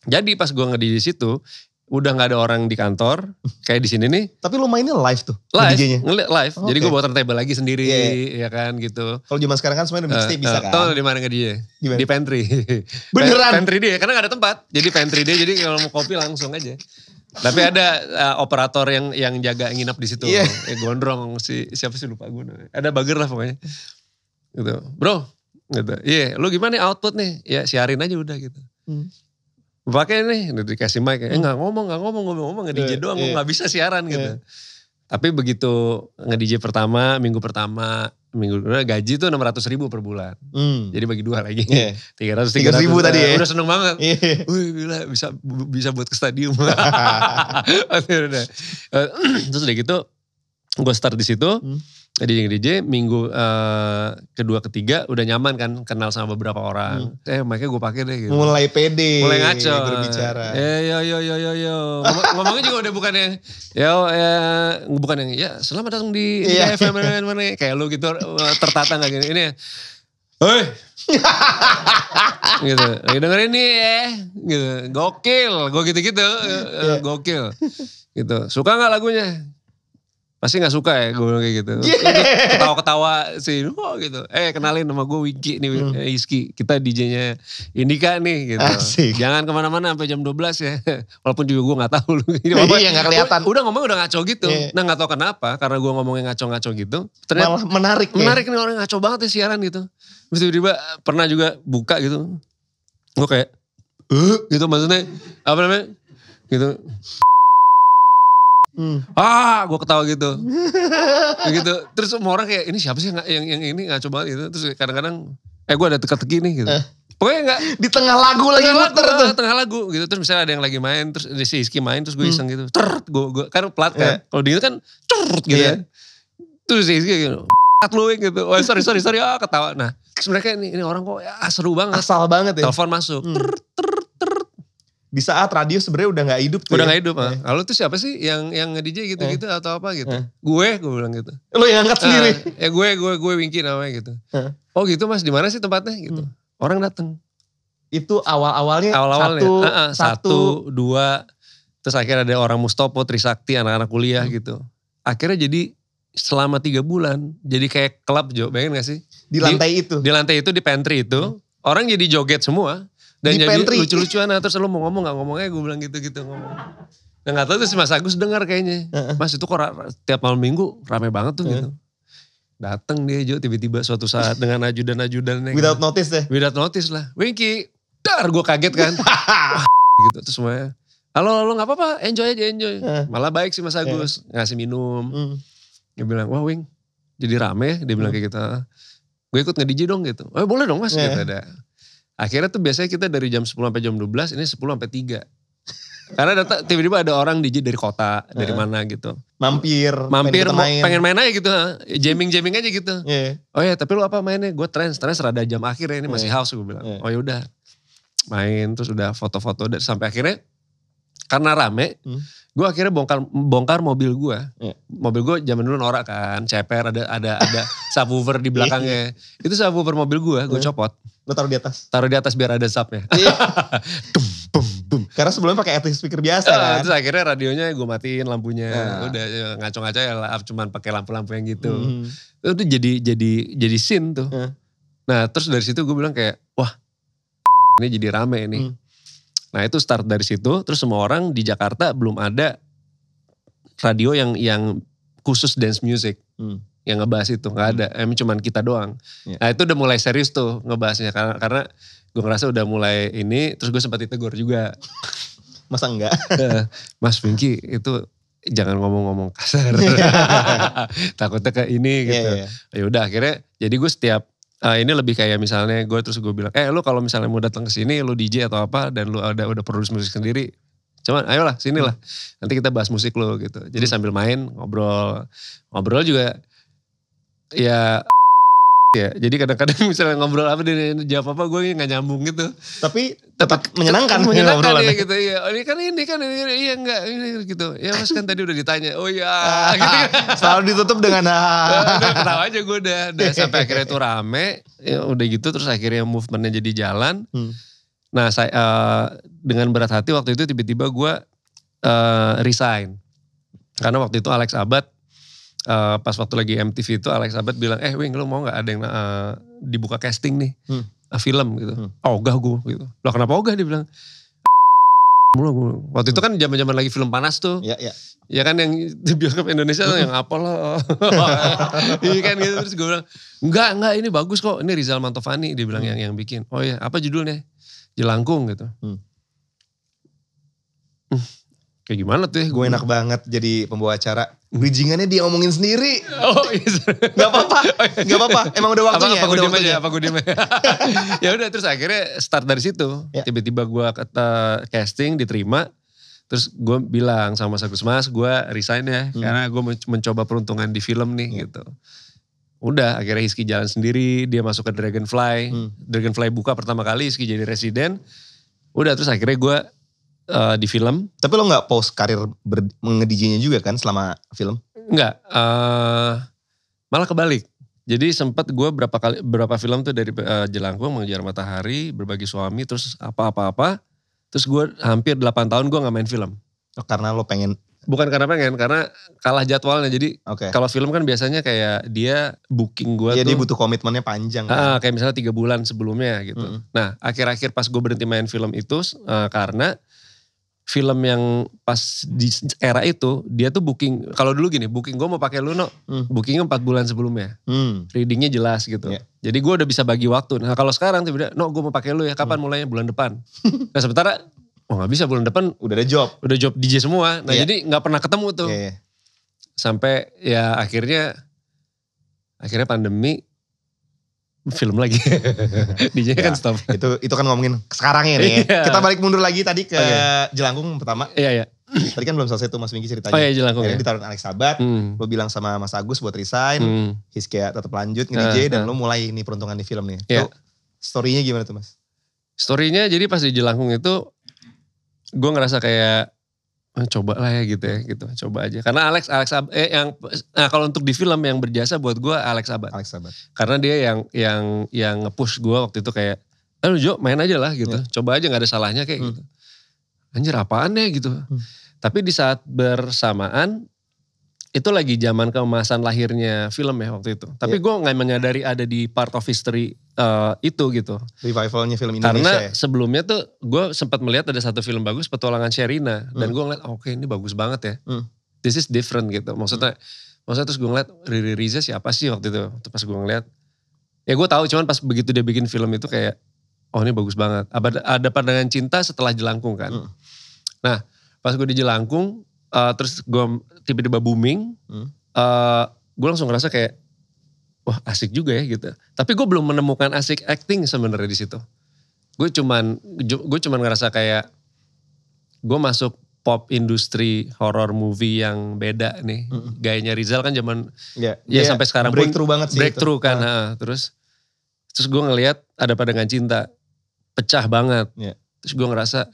Jadi pas gue nge-DJ situ, udah gak ada orang di kantor, kayak di sini nih. Tapi lo mainnya live tuh? Live. Jadi gue bawa turntable lagi sendiri, ya kan gitu. Kalau zaman sekarang kan semuanya mixtape bisa kan? Tahu di mana nge-DJ? Di pantry. Beneran? Pantry dia, karena gak ada tempat. Jadi pantry dia, jadi kalau mau kopi langsung aja. Tapi ada operator yang jaga nginep di situ. Gondrong, siapa sih lupa gue. Ada bager lah pokoknya. Gitu. Bro, gitu. Lu gimana nih output nih? Ya siarin aja udah gitu. Pakai nih, udah dikasih mic, gak ngomong nge-DJ doang, gue gak bisa siaran gitu. Tapi begitu nge-DJ minggu pertama, gaji tuh 600.000 per bulan. Jadi bagi 2 lagi. 300 ribu tadi ya. Udah seneng banget. Wih gila bisa buat ke stadium. Terus udah gitu, gue start di situ. DJ minggu kedua ketiga udah nyaman kan kenal sama beberapa orang. Makanya gue pakai deh gitu. Mulai pede. Mulai ngaco. Berbicara. Yo. Ngomongnya juga udah bukan yang bukan yang ya selamat datang di FM mana kayak lu gitu tertata gak gini. Ini ya. Hoi. Gitu. Lagi dengerin nih ya. Gitu. Gokil. Gue gitu-gitu. Gokil. Gitu. Suka gak lagunya? Pasti gak suka ya gue bilang kayak gitu. Ketawa-ketawa sih gitu. Kenalin nama gue Wiki nih Iski. Kita DJ-nya Indika nih gitu. Asik. Jangan kemana-mana sampai jam 12 ya. Walaupun juga gue gak tahu. Iya gak kelihatan. Udah ngomong udah ngaco gitu. Nah gak tahu kenapa. Karena gue ngomongnya ngaco-ngaco gitu. Malah menarik ya. Menarik nih orang ngaco banget ya siaran gitu. Terus tiba-tiba pernah juga buka gitu. Gue kayak gitu maksudnya. Apa namanya? Gitu. Gue ketawa gitu. Gitu. Terus semua orang kayak ini siapa sih yang ini ngaco banget gitu. Terus kadang-kadang gue ada teka-teki nih gitu. Pokoknya enggak. Di tengah lagu lagi muter tuh. Tengah lagu gitu. Terus misalnya ada yang lagi main. Terus si Iski main. Terus gue iseng gitu. Gue kan plat kan. Kalau di itu kan gitu ya. Terus si Iski gitu. Lu gitu. Oh sorry. Ketawa. Nah terus mereka ini orang kok seru banget. Asal banget ya. Telepon masuk. Di saat radio sebenarnya udah gak hidup tuh. Udah gak hidup. Lalu tuh siapa sih yang nge-DJ gitu-gitu atau apa gitu. Gue bilang gitu. Lo yang angkat sendiri? Gue Winky namanya gitu. Oh gitu mas, di mana sih tempatnya gitu. Orang dateng. Itu awal-awalnya satu, dua. Terus akhirnya ada orang Mustopo, Trisakti, anak-anak kuliah gitu. Akhirnya jadi selama 3 bulan. Jadi kayak klub Jo, bayangin gak sih? Di lantai itu? Di lantai itu, di pantry itu. Orang jadi joget semua. Dan di jadi pantry. lucu-lucuan, terus lu mau ngomong gak ngomongnya gue bilang gitu-gitu ngomong. Nah gak tahu tuh si Mas Agus dengar kayaknya. Mas itu kok tiap malam minggu rame banget tuh gitu. Dateng dia Jo tiba-tiba suatu saat dengan ajudan-ajudannya. Without notice deh. Without notice lah. Winky, gue kaget kan. Wah gitu terus semuanya. Halo gak apa-apa enjoy aja enjoy. Malah baik sih Mas Agus. Ngasih minum. Dia bilang wah Wing jadi rame. Dia bilang kayak gitu. Gue ikut nge-DJ dong gitu. Oh boleh dong mas gitu ada. Akhirnya tuh biasanya kita dari jam 10 sampai jam 12, ini 10 sampai 3. Karena tiba-tiba ada orang DJ dari kota, dari mana gitu. Mampir pengen main aja gitu. Jamming aja gitu. Oh ya tapi lu apa mainnya? Gue trance rada jam akhir ya, ini masih house gue bilang. Oh yaudah main terus udah foto-foto sampai akhirnya karena rame, gue akhirnya bongkar mobil gue. Mobil gue zaman dulu norak kan, ceper, ada subwoofer di belakangnya. Itu subwoofer mobil gue copot. Lo taruh di atas? Taruh di atas biar ada subnya. Tum, bum, bum. Karena sebelumnya pakai speaker biasa kan? Terus akhirnya radionya gue matiin lampunya. Udah ngaco-ngaco ya lah, cuman pakai lampu-lampu yang gitu. Itu jadi scene tuh. Nah terus dari situ gue bilang kayak, wah ini jadi rame nih. Nah itu start dari situ, terus semua orang di Jakarta belum ada radio yang khusus dance music. Yang ngebahas itu, gak ada. Emang cuman kita doang. Nah itu udah mulai serius tuh ngebahasnya. Karena gue ngerasa udah mulai ini, terus gue sempat ditegur juga. Masa enggak? Mas Pinky itu jangan ngomong-ngomong kasar. Takutnya kayak ini gitu. Ya udah akhirnya, jadi gue setiap, ini lebih kayak misalnya gue bilang, lu kalau misalnya mau datang ke sini, lu DJ atau apa, dan lu udah produce musik sendiri, cuman ayolah sinilah, nanti kita bahas musik lu gitu. Jadi sambil main, ngobrol juga, ya jadi kadang-kadang misalnya ngobrol apa dia jawab apa gue gak nyambung gitu. Tapi tetap menyenangkan ya gitu. Iya, ini kan iya enggak ini gitu. Ya Mas kan tadi udah ditanya. Oh iya gitu. Selalu ditutup dengan udah ketawa aja gue udah sampai akhirnya itu rame. Ya udah gitu terus akhirnya movementnya jadi jalan. Nah saya dengan berat hati waktu itu tiba-tiba gue resign. Karena waktu itu Alex Abad pas waktu lagi MTV itu Alex Abad bilang, Wing lu mau gak ada yang dibuka casting nih, film gitu. Ogah gue gitu. Loh kenapa ogah dia bilang. Waktu itu kan zaman-zaman lagi film panas tuh. Ya kan yang di bioskop Indonesia tuh yang apa loh. Iya kan gitu terus gue bilang, enggak ini bagus kok. Ini Rizal Mantovani dia bilang yang bikin. Oh iya apa judulnya? Jelangkung gitu. Kayak gimana tuh ya? Gue enak banget jadi pembawa acara. Bridgingannya dia omongin sendiri. Oh iya. Gak apa-apa. Emang udah waktunya. Apa gue diem aja. Ya udah terus akhirnya start dari situ. Tiba-tiba gue kata casting diterima. Terus gue bilang sama Mas Agus, Mas gue resign ya. Karena gue mencoba peruntungan di film nih gitu. Udah akhirnya Hizky jalan sendiri. Dia masuk ke Dragonfly. Dragonfly buka pertama kali Hizky jadi residen. Udah terus akhirnya gue di film. Tapi lo gak pause karir nge-DJ-nya juga kan selama film? Enggak, malah kebalik. Jadi sempat gue berapa film tuh dari Jelangkung, Mengejar Matahari, Berbagi Suami, terus apa-apa. Terus gue hampir 8 tahun gue gak main film. Oh, karena lo pengen? Bukan karena pengen, karena kalah jadwalnya. Jadi kalau film kan biasanya kayak dia booking gue tuh. Dia butuh komitmennya panjang. Kan? Kayak misalnya 3 bulan sebelumnya gitu. Nah akhir-akhir pas gue berhenti main film itu karena film yang pas di era itu dia tuh booking, kalau dulu gini booking gue mau pakai lu bookingnya 4 bulan sebelumnya, readingnya jelas gitu. Jadi gue udah bisa bagi waktu. Nah kalau sekarang tiba-tiba gue mau pakai lu ya kapan mulainya bulan depan. Nah sementara gak bisa bulan depan udah ada job DJ semua. Nah jadi gak pernah ketemu tuh. Sampai ya akhirnya pandemi film lagi. DJ kan stop. Itu kan ngomongin sekarang ya nih. Kita balik mundur lagi tadi ke Jelangkung pertama. Iya. Tadi kan belum selesai tuh Mas Pinky ceritanya. Oh iya Jelangkung. Akhirnya ditaruh Alex Sabat. Lo bilang sama Mas Agus buat resign. Hizky tetap lanjut nge-DJ dan lo mulai nih peruntungan di film nih. Tuh story-nya gimana tuh Mas? Story-nya jadi pas di Jelangkung itu gue ngerasa kayak coba lah ya gitu ya gitu, coba aja. Karena Alex kalau untuk di film yang berjasa buat gue Alex Sabat. Karena dia yang nge-push gue waktu itu kayak, Jo main aja lah gitu, coba aja gak ada salahnya kayak gitu. Anjir apaan ya gitu. Tapi di saat bersamaan itu lagi zaman keemasan lahirnya film ya waktu itu. Tapi gue gak menyadari ada di part of history itu gitu. Revivalnya film Indonesia. Karena sebelumnya tuh gue sempat melihat ada satu film bagus, Petualangan Sherina. Dan gue ngeliat oke, ini bagus banget ya. This is different gitu. Maksudnya terus gue ngeliat Riri Riza siapa sih waktu itu. Pas gue ngeliat, ya gue tahu cuman pas begitu dia bikin film itu kayak, oh ini bagus banget. Ada Pandangan Cinta setelah Jelangkung kan. Nah pas gue di Jelangkung, terus gue tiba-tiba booming, gue langsung ngerasa kayak, wah asik juga ya gitu. Tapi gue belum menemukan asik acting sebenarnya di situ. Gue cuman ngerasa kayak, gue masuk pop industri horror movie yang beda nih. Gayanya Rizal kan zaman, sampai sekarang breakthrough pun banget sih breakthrough itu. Kan. Terus gue ngelihat ada Pandangan Cinta, pecah banget. Terus gue ngerasa,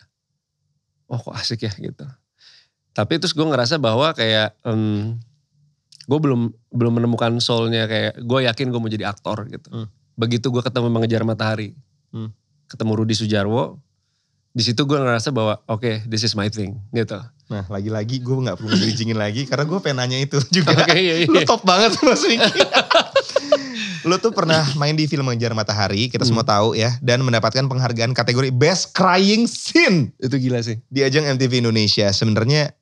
oh kok asik ya gitu. Tapi terus gue ngerasa bahwa kayak gue belum menemukan soulnya, kayak gue yakin gue mau jadi aktor gitu. Begitu gue ketemu Mengejar Matahari, ketemu Rudi Sudjarwo, di situ gue ngerasa bahwa oke, this is my thing gitu. Nah lagi-lagi gue gak perlu ngerijingin lagi karena gue pengen nanya itu juga. Iya. Lu top banget Mas Wingky. Lu tuh pernah main di film Mengejar Matahari, kita semua tahu ya. Dan mendapatkan penghargaan kategori Best Crying Scene. Itu gila sih. Di ajang MTV Indonesia. Sebenarnya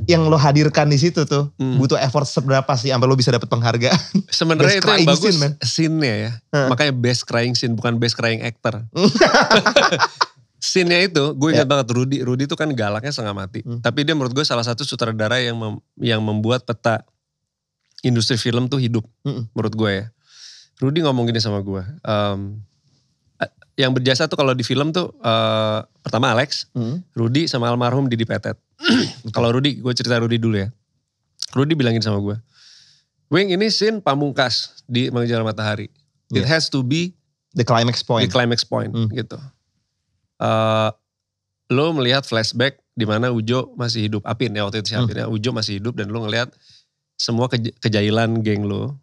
yang lo hadirkan di situ tuh butuh effort seberapa sih sampai lo bisa dapat penghargaan? Sebenarnya itu yang bagus scene-nya ya. Makanya Best Crying Scene, bukan Best Crying Actor. Scene-nya itu, gue ingat banget Rudi itu kan galaknya setengah mati. Tapi dia menurut gue salah satu sutradara yang membuat peta industri film tuh hidup. Menurut gue ya. Rudi ngomong gini sama gue. Yang berjasa tuh kalau di film tuh pertama Alex, Rudi sama almarhum Didi Petet. Kalau Rudi, gue cerita Rudi dulu ya. Rudi bilangin sama gue. Wing, ini scene pamungkas di Mengejar Matahari. It has to be the climax point. The climax point gitu. Lo melihat flashback di mana Ujo masih hidup, Apin ya waktu itu si Apin ya, Ujo masih hidup dan lo ngelihat semua kejailan geng lo,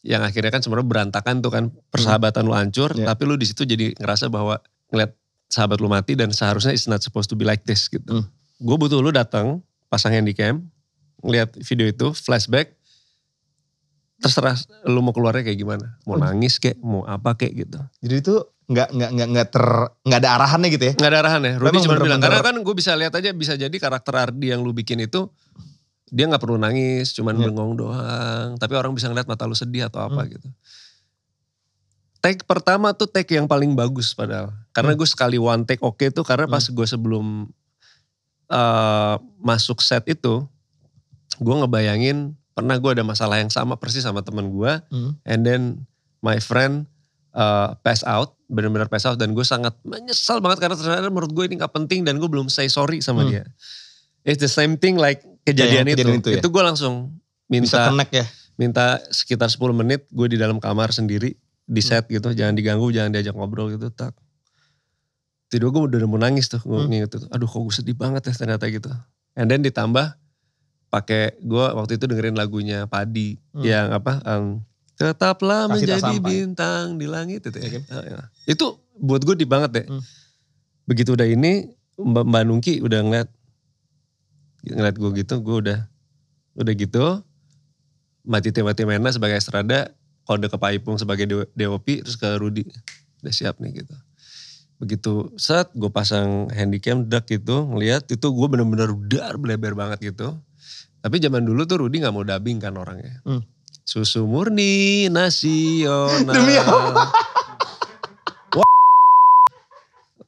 yang akhirnya kan sebenarnya berantakan tuh kan, persahabatan lo hancur, tapi lo di situ jadi ngerasa bahwa ngeliat sahabat lo mati dan seharusnya it's not supposed to be like this gitu. Gue butuh lo datang, pasang handycam, ngeliat video itu, flashback, terserah lo mau keluarnya kayak gimana, mau nangis kek, mau apa kek gitu. Jadi itu nggak ada arahannya gitu ya? Nggak ada arahannya. Rudi cuma bilang, karena kan gue bisa lihat aja, bisa jadi karakter Ardi yang lu bikin itu, dia nggak perlu nangis, cuman bengong doang. Tapi orang bisa ngeliat mata lu sedih atau apa gitu. Take pertama tuh take yang paling bagus padahal. Karena gue sekali one take oke tuh, karena pas gue sebelum masuk set itu, gue ngebayangin pernah gue ada masalah yang sama persis sama temen gue, and then my friend pass out, benar-benar pass out, dan gue sangat menyesal banget karena ternyata menurut gue ini gak penting dan gue belum say sorry sama dia. It's the same thing like kejadian itu. Itu gue langsung minta sekitar 10 menit gue di dalam kamar sendiri di set gitu, jangan diganggu, jangan diajak ngobrol gitu. Tidur gue udah mau nangis tuh, gue nginget tuh, aduh kok gue sedih banget ya ternyata gitu. And then ditambah pakai gue waktu itu dengerin lagunya Padi yang apa, tetaplah menjadi bintang di langit itu ya. Itu buat gue deep banget deh. Begitu udah ini, Mbak Nungki udah ngeliat gue gitu, gue udah gitu. Mati Mena sebagai Estrada, kode ke Pak Ipung sebagai DOP, terus ke Rudi. Udah siap nih gitu. Begitu set, gue pasang handycam, gitu, ngeliat itu gue bener-bener udar bleber banget gitu. Tapi zaman dulu tuh Rudi gak mau dubbing kan orangnya. Susu murni nasional. Demi apa?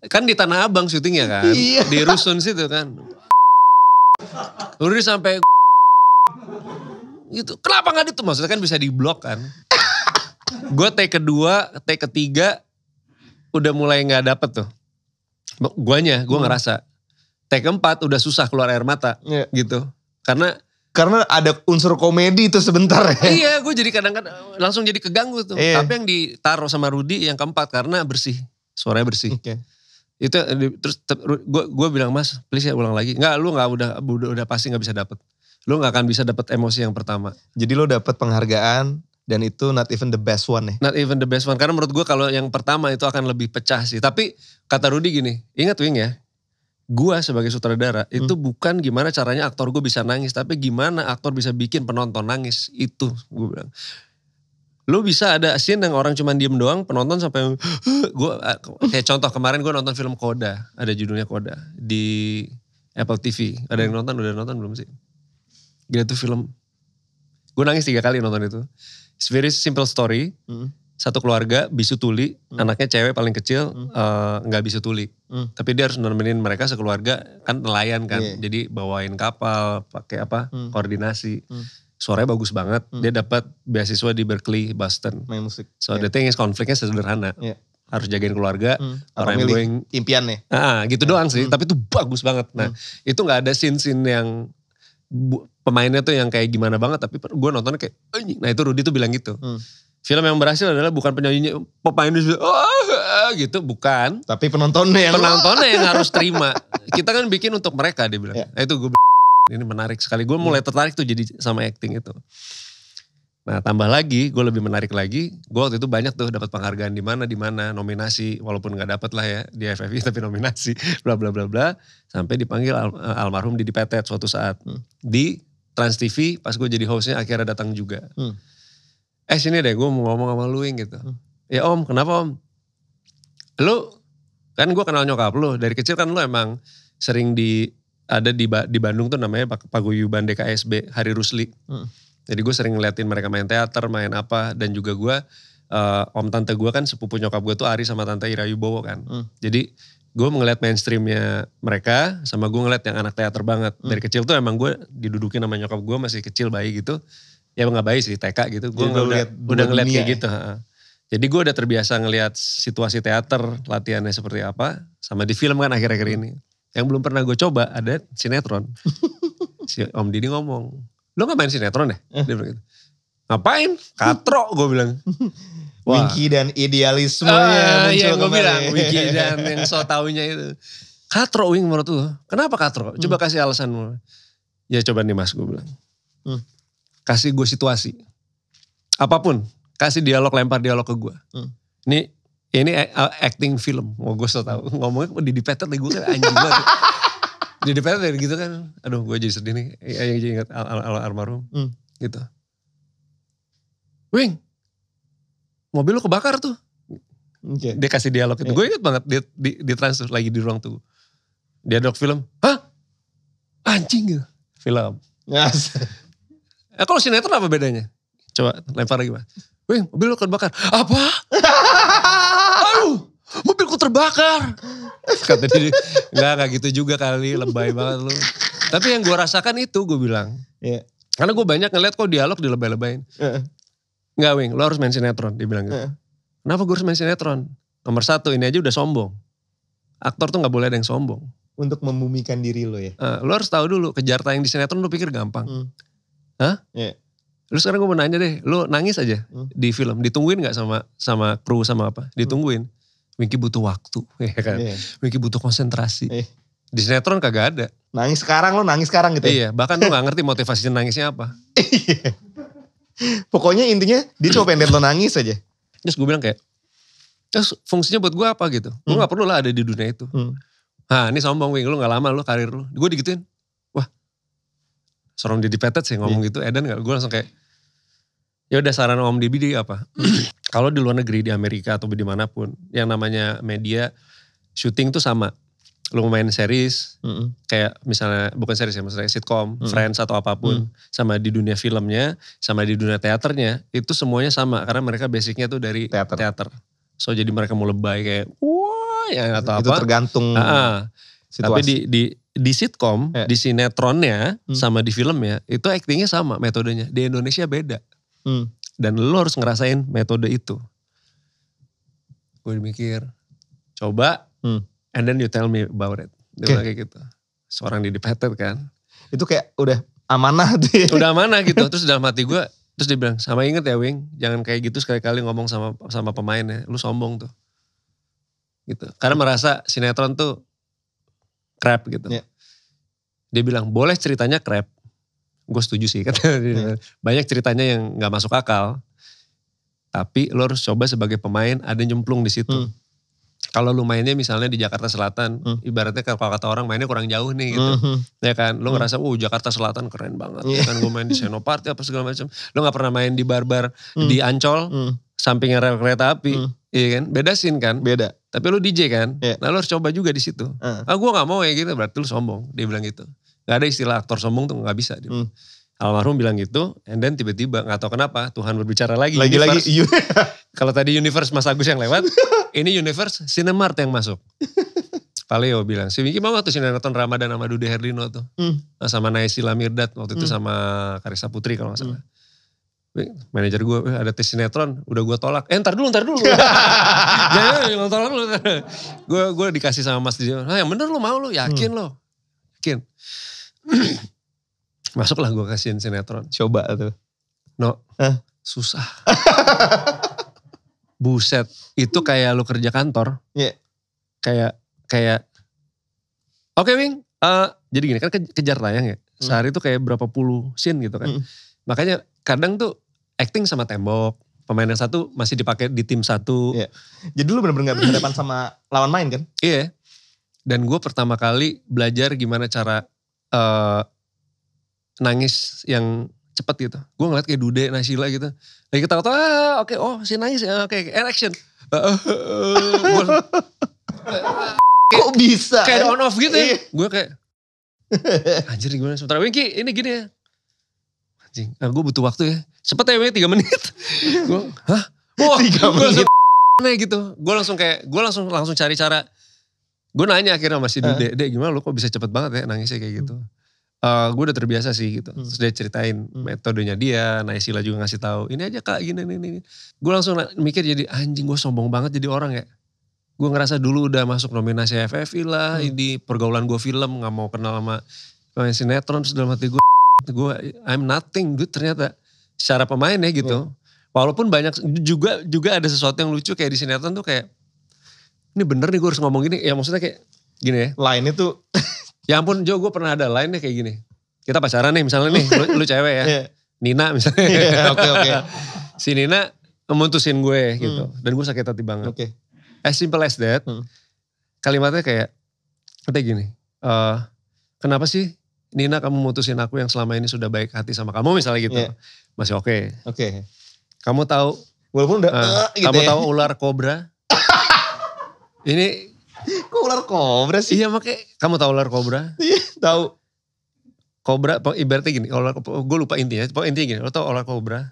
Kan di Tanah Abang syutingnya kan. Iya. Di Rusun situ kan. Rudi sampai gitu. Kenapa gak itu? Maksudnya kan bisa di blok kan. Gue take kedua, take ketiga udah mulai gak dapet tuh. Gue ngerasa. Take keempat udah susah keluar air mata gitu. Karena ada unsur komedi itu sebentar ya. Iya, gue jadi kadang-kadang langsung jadi keganggu tuh. Tapi yang ditaruh sama Rudi yang keempat karena bersih. Suaranya bersih. Itu terus gue bilang, Mas please ya ulang lagi. Enggak, lu udah pasti gak bisa dapet. Lu gak akan bisa dapet emosi yang pertama. Jadi lu dapet penghargaan dan itu not even the best one ya. Not even the best one. Karena menurut gue kalau yang pertama itu akan lebih pecah sih. Tapi kata Rudi gini, ingat Wing ya. Gue sebagai sutradara itu bukan gimana caranya aktor gue bisa nangis, tapi gimana aktor bisa bikin penonton nangis. Itu gue bilang. Lu bisa ada scene yang orang cuma diem doang, penonton sampai kayak contoh kemarin gue nonton film Koda, ada judulnya Koda di Apple TV. Ada yang nonton, udah nonton belum sih? Gila tuh film. Gue nangis 3 kali nonton itu. It's very simple story. Satu keluarga bisu tuli, anaknya cewek paling kecil nggak bisu tuli. Tapi dia harus nemenin mereka sekeluarga, kan nelayan kan. Jadi bawain kapal, pakai apa, koordinasi. Suaranya bagus banget. Dia dapat beasiswa di Berkeley, Boston. Main musik. So the thing is konfliknya sederhana. Harus jagain keluarga, orang yang going impiannya. Gitu doang sih, tapi itu bagus banget. Nah itu gak ada scene-scene yang pemainnya tuh yang kayak gimana banget, tapi gue nontonnya kayak, nah itu Rudi tuh bilang gitu. Film yang berhasil adalah bukan penyanyinya, pemainnya gitu, bukan. Tapi penontonnya yang harus terima. Kita kan bikin untuk mereka, dia bilang. Itu gue ini menarik sekali. Gue mulai tertarik tuh jadi sama acting itu. Nah tambah lagi, gue lebih menarik lagi. Gue waktu itu banyak tuh dapat penghargaan di mana, nominasi. Walaupun nggak dapet lah ya di FFI, tapi nominasi, bla bla bla bla. Sampai dipanggil almarhum Didi Petet suatu saat di Trans TV. Pas gue jadi hostnya akhirnya datang juga. Sini deh, gue mau ngomong sama lu gitu. Ya om, kenapa om? Lu kan gue kenal nyokap lu. Dari kecil kan lu emang sering ada di Bandung tuh namanya Paguyuban DKSB Hari Rusli. Jadi gue sering ngeliatin mereka main teater, main apa. Dan juga gue, om tante gue kan sepupu nyokap gue tuh Ari sama tante Ira Wibowo kan. Jadi gue ngeliat mainstreamnya mereka sama gue ngeliat yang anak teater banget. Dari kecil tuh emang gue didudukin sama nyokap gue masih kecil bayi gitu. Ya gak bayi sih, TK gitu. Gue udah ngeliat kayak gitu. Jadi gue udah terbiasa ngeliat situasi teater, latihannya seperti apa. Sama di film kan akhir-akhir ini. Yang belum pernah gue coba ada sinetron. Si Om Didi ngomong, lo gak main sinetron ya? Dia bilang gitu. Ngapain? Katro gue bilang. Winky dan idealismenya muncul gue bilang, Winky dan yang so taunya itu. Katro Wing menurut lu. Kenapa katro? Coba kasih alasanmu. Ya coba nih mas gue bilang. Kasih gue situasi. Apapun. Kasih dialog, lempar dialog ke gue. Ini acting film. Mau gue so tau. Ngomongnya Didi Petet nih, gue kan anjing banget. Didi Petet gitu kan. Aduh gue jadi sedih nih. Yang jadi ingat almarhum. Gitu. Wing. Mobil lu kebakar tuh. Dia kasih dialog itu. Gue ingat banget di transfer lagi di ruang tunggu. Dialog film. Hah? Anjing gitu. Film. Kalau sinetron apa bedanya? Coba lempar lagi mas. Wih mobil lu kebakar. Apa? Aduh mobilku terbakar. Kata dia, gak gitu juga kali, lebay banget lu. Tapi yang gue rasakan itu gue bilang. Karena gue banyak ngeliat kok dialog dilebay-lebayin. Enggak Wing, lu harus main sinetron, dia bilang gitu. Kenapa gue harus main sinetron? Nomor 1, ini aja udah sombong. Aktor tuh gak boleh ada yang sombong. Untuk membumikan diri lo ya? Lu harus tahu dulu, kejar tayang di sinetron lu pikir gampang. Hah? Lu sekarang gue mau nanya deh, lu nangis aja di film, ditungguin gak sama kru sama apa? Ditungguin. Winky butuh waktu, ya kan? Winky butuh konsentrasi. Di sinetron kagak ada. Nangis sekarang lo nangis sekarang gitu ya? Iya, bahkan lu gak ngerti motivasi nangisnya apa. Pokoknya intinya dia cuma pengen liat lo nangis aja. Terus gue bilang kayak, terus fungsinya buat gue apa gitu? Gue gak perlu lah ada di dunia itu. Nah ini sombong Wing, lu gak lama lu karir lu. Gue digituin, wah seorang Didi Petet sih ngomong gitu, Edan gak? Gue langsung kayak, ya udah saran Om Didi apa? Kalau di luar negeri, di Amerika atau dimanapun, yang namanya media syuting tuh sama. Lu main series, kayak misalnya, bukan series ya, maksudnya sitcom, Friends atau apapun. Sama di dunia filmnya, sama di dunia teaternya, itu semuanya sama. Karena mereka basicnya tuh dari teater. So jadi mereka mau lebay kayak, wah ya atau itu apa. Tergantung situasi. Tapi di sitcom, di sinetronnya, sama di filmnya, itu actingnya sama metodenya. Di Indonesia beda. Dan lu harus ngerasain metode itu. Gue mikir, coba, and then you tell me about it. Dia bilang kayak gitu. Seorang Didi Petet kan. Itu kayak udah amanah tuh ya. Udah amanah gitu. Terus dalam hati gue, terus dia bilang, sama inget ya Wing, jangan kayak gitu sekali-kali ngomong sama pemainnya. Lu sombong tuh. Gitu. Karena merasa sinetron tuh crap gitu. Dia bilang, boleh ceritanya crap. Gue setuju sih, katanya. Banyak ceritanya yang gak masuk akal. Tapi lo harus coba sebagai pemain ada nyemplung di situ. Kalau lu mainnya misalnya di Jakarta Selatan, ibaratnya kalau kata orang mainnya kurang jauh nih gitu. Ya kan, lu ngerasa, Jakarta Selatan keren banget. Ya kan, gue main di Senopati apa segala macam. Lu gak pernah main di bar-bar di Ancol, sampingnya rel kereta api. Iya kan, beda scene kan. Beda. Tapi lu DJ kan, nah lu harus coba juga di situ. Gue gak mau ya gitu, berarti lu sombong. Dia bilang gitu. Gak ada istilah aktor sombong tuh gak bisa. Almarhum bilang gitu, and then tiba-tiba gak tahu kenapa Tuhan berbicara lagi. Kalau tadi Universe Mas Agus yang lewat, ini Universe Cinemart yang masuk. Paleo bilang, si Winky mau gak tuh sinetron Ramadan sama Dude Herlino tuh. Sama Naysila Mirdad, waktu itu sama Karissa Putri kalau gak salah. Manajer gue, ada tes sinetron, udah gue tolak. Ntar dulu. Jangan tolak dulu. Gue dikasih sama Mas Didi, nah yang bener lu mau lu, yakin lo. Yakin. Masuklah gue kasihin sinetron. Coba tuh. No, susah. buset, itu kayak lu kerja kantor. Iya. Kayak oke Wing, jadi gini kan kejar tayang ya. Sehari tuh kayak berapa puluh scene gitu kan. Makanya kadang tuh acting sama tembok. Pemain yang satu masih dipakai di tim satu. Iya. Jadi lu bener-bener gak berhadapan sama lawan main kan? Iya. Dan gue pertama kali belajar gimana cara nangis yang cepet gitu. Gue ngeliat kayak Dude, Naysila gitu. Lagi ketawa-tawa, oke, si nangis ya, oke, and action. Kok bisa? Kayak on off gitu ya. Gue kayak, anjir gimana sementara Wingky ini gini ya. Anjing, gue butuh waktu ya. Cepet ya Wing 3 menit. Gue, hah? Wah, 3 menit. Gitu. Gue langsung cari cara. Gue nanya akhirnya sama si Dude, Dek gimana lu kok bisa cepet banget ya nangisnya kayak gitu. Gue udah terbiasa sih gitu. Terus dia ceritain metodenya dia, Naysila juga ngasih tahu. Ini aja kak gini. Gue langsung mikir jadi anjing gue sombong banget jadi orang ya. Gue ngerasa dulu udah masuk nominasi FFI lah, di pergaulan gue film, gak mau kenal sama pemain sinetron, terus dalam hati gue I'm nothing dude ternyata. Secara pemain ya gitu. Walaupun banyak, juga ada sesuatu yang lucu kayak di sinetron tuh kayak, ini bener nih gue harus ngomong gini, ya maksudnya kayak gini ya. Lainnya tuh. Ya ampun Jo, gue pernah ada lainnya kayak gini. Kita pacaran nih misalnya nih, lu cewek ya. Nina misalnya. Oke. Si Nina memutusin gue gitu, dan gue sakit hati banget. Oke. As simple as that, kalimatnya kayak gini, kenapa sih Nina kamu mutusin aku yang selama ini sudah baik hati sama kamu misalnya gitu. Masih oke. Kamu tahu, walaupun udah gitu kamu ya. tahu ular kobra? Ini, kok ular kobra sih? iya makanya, kamu tahu ular kobra? Iya tahu. Kobra, ibaratnya gini, gue lupa intinya gini, lo tau ular kobra?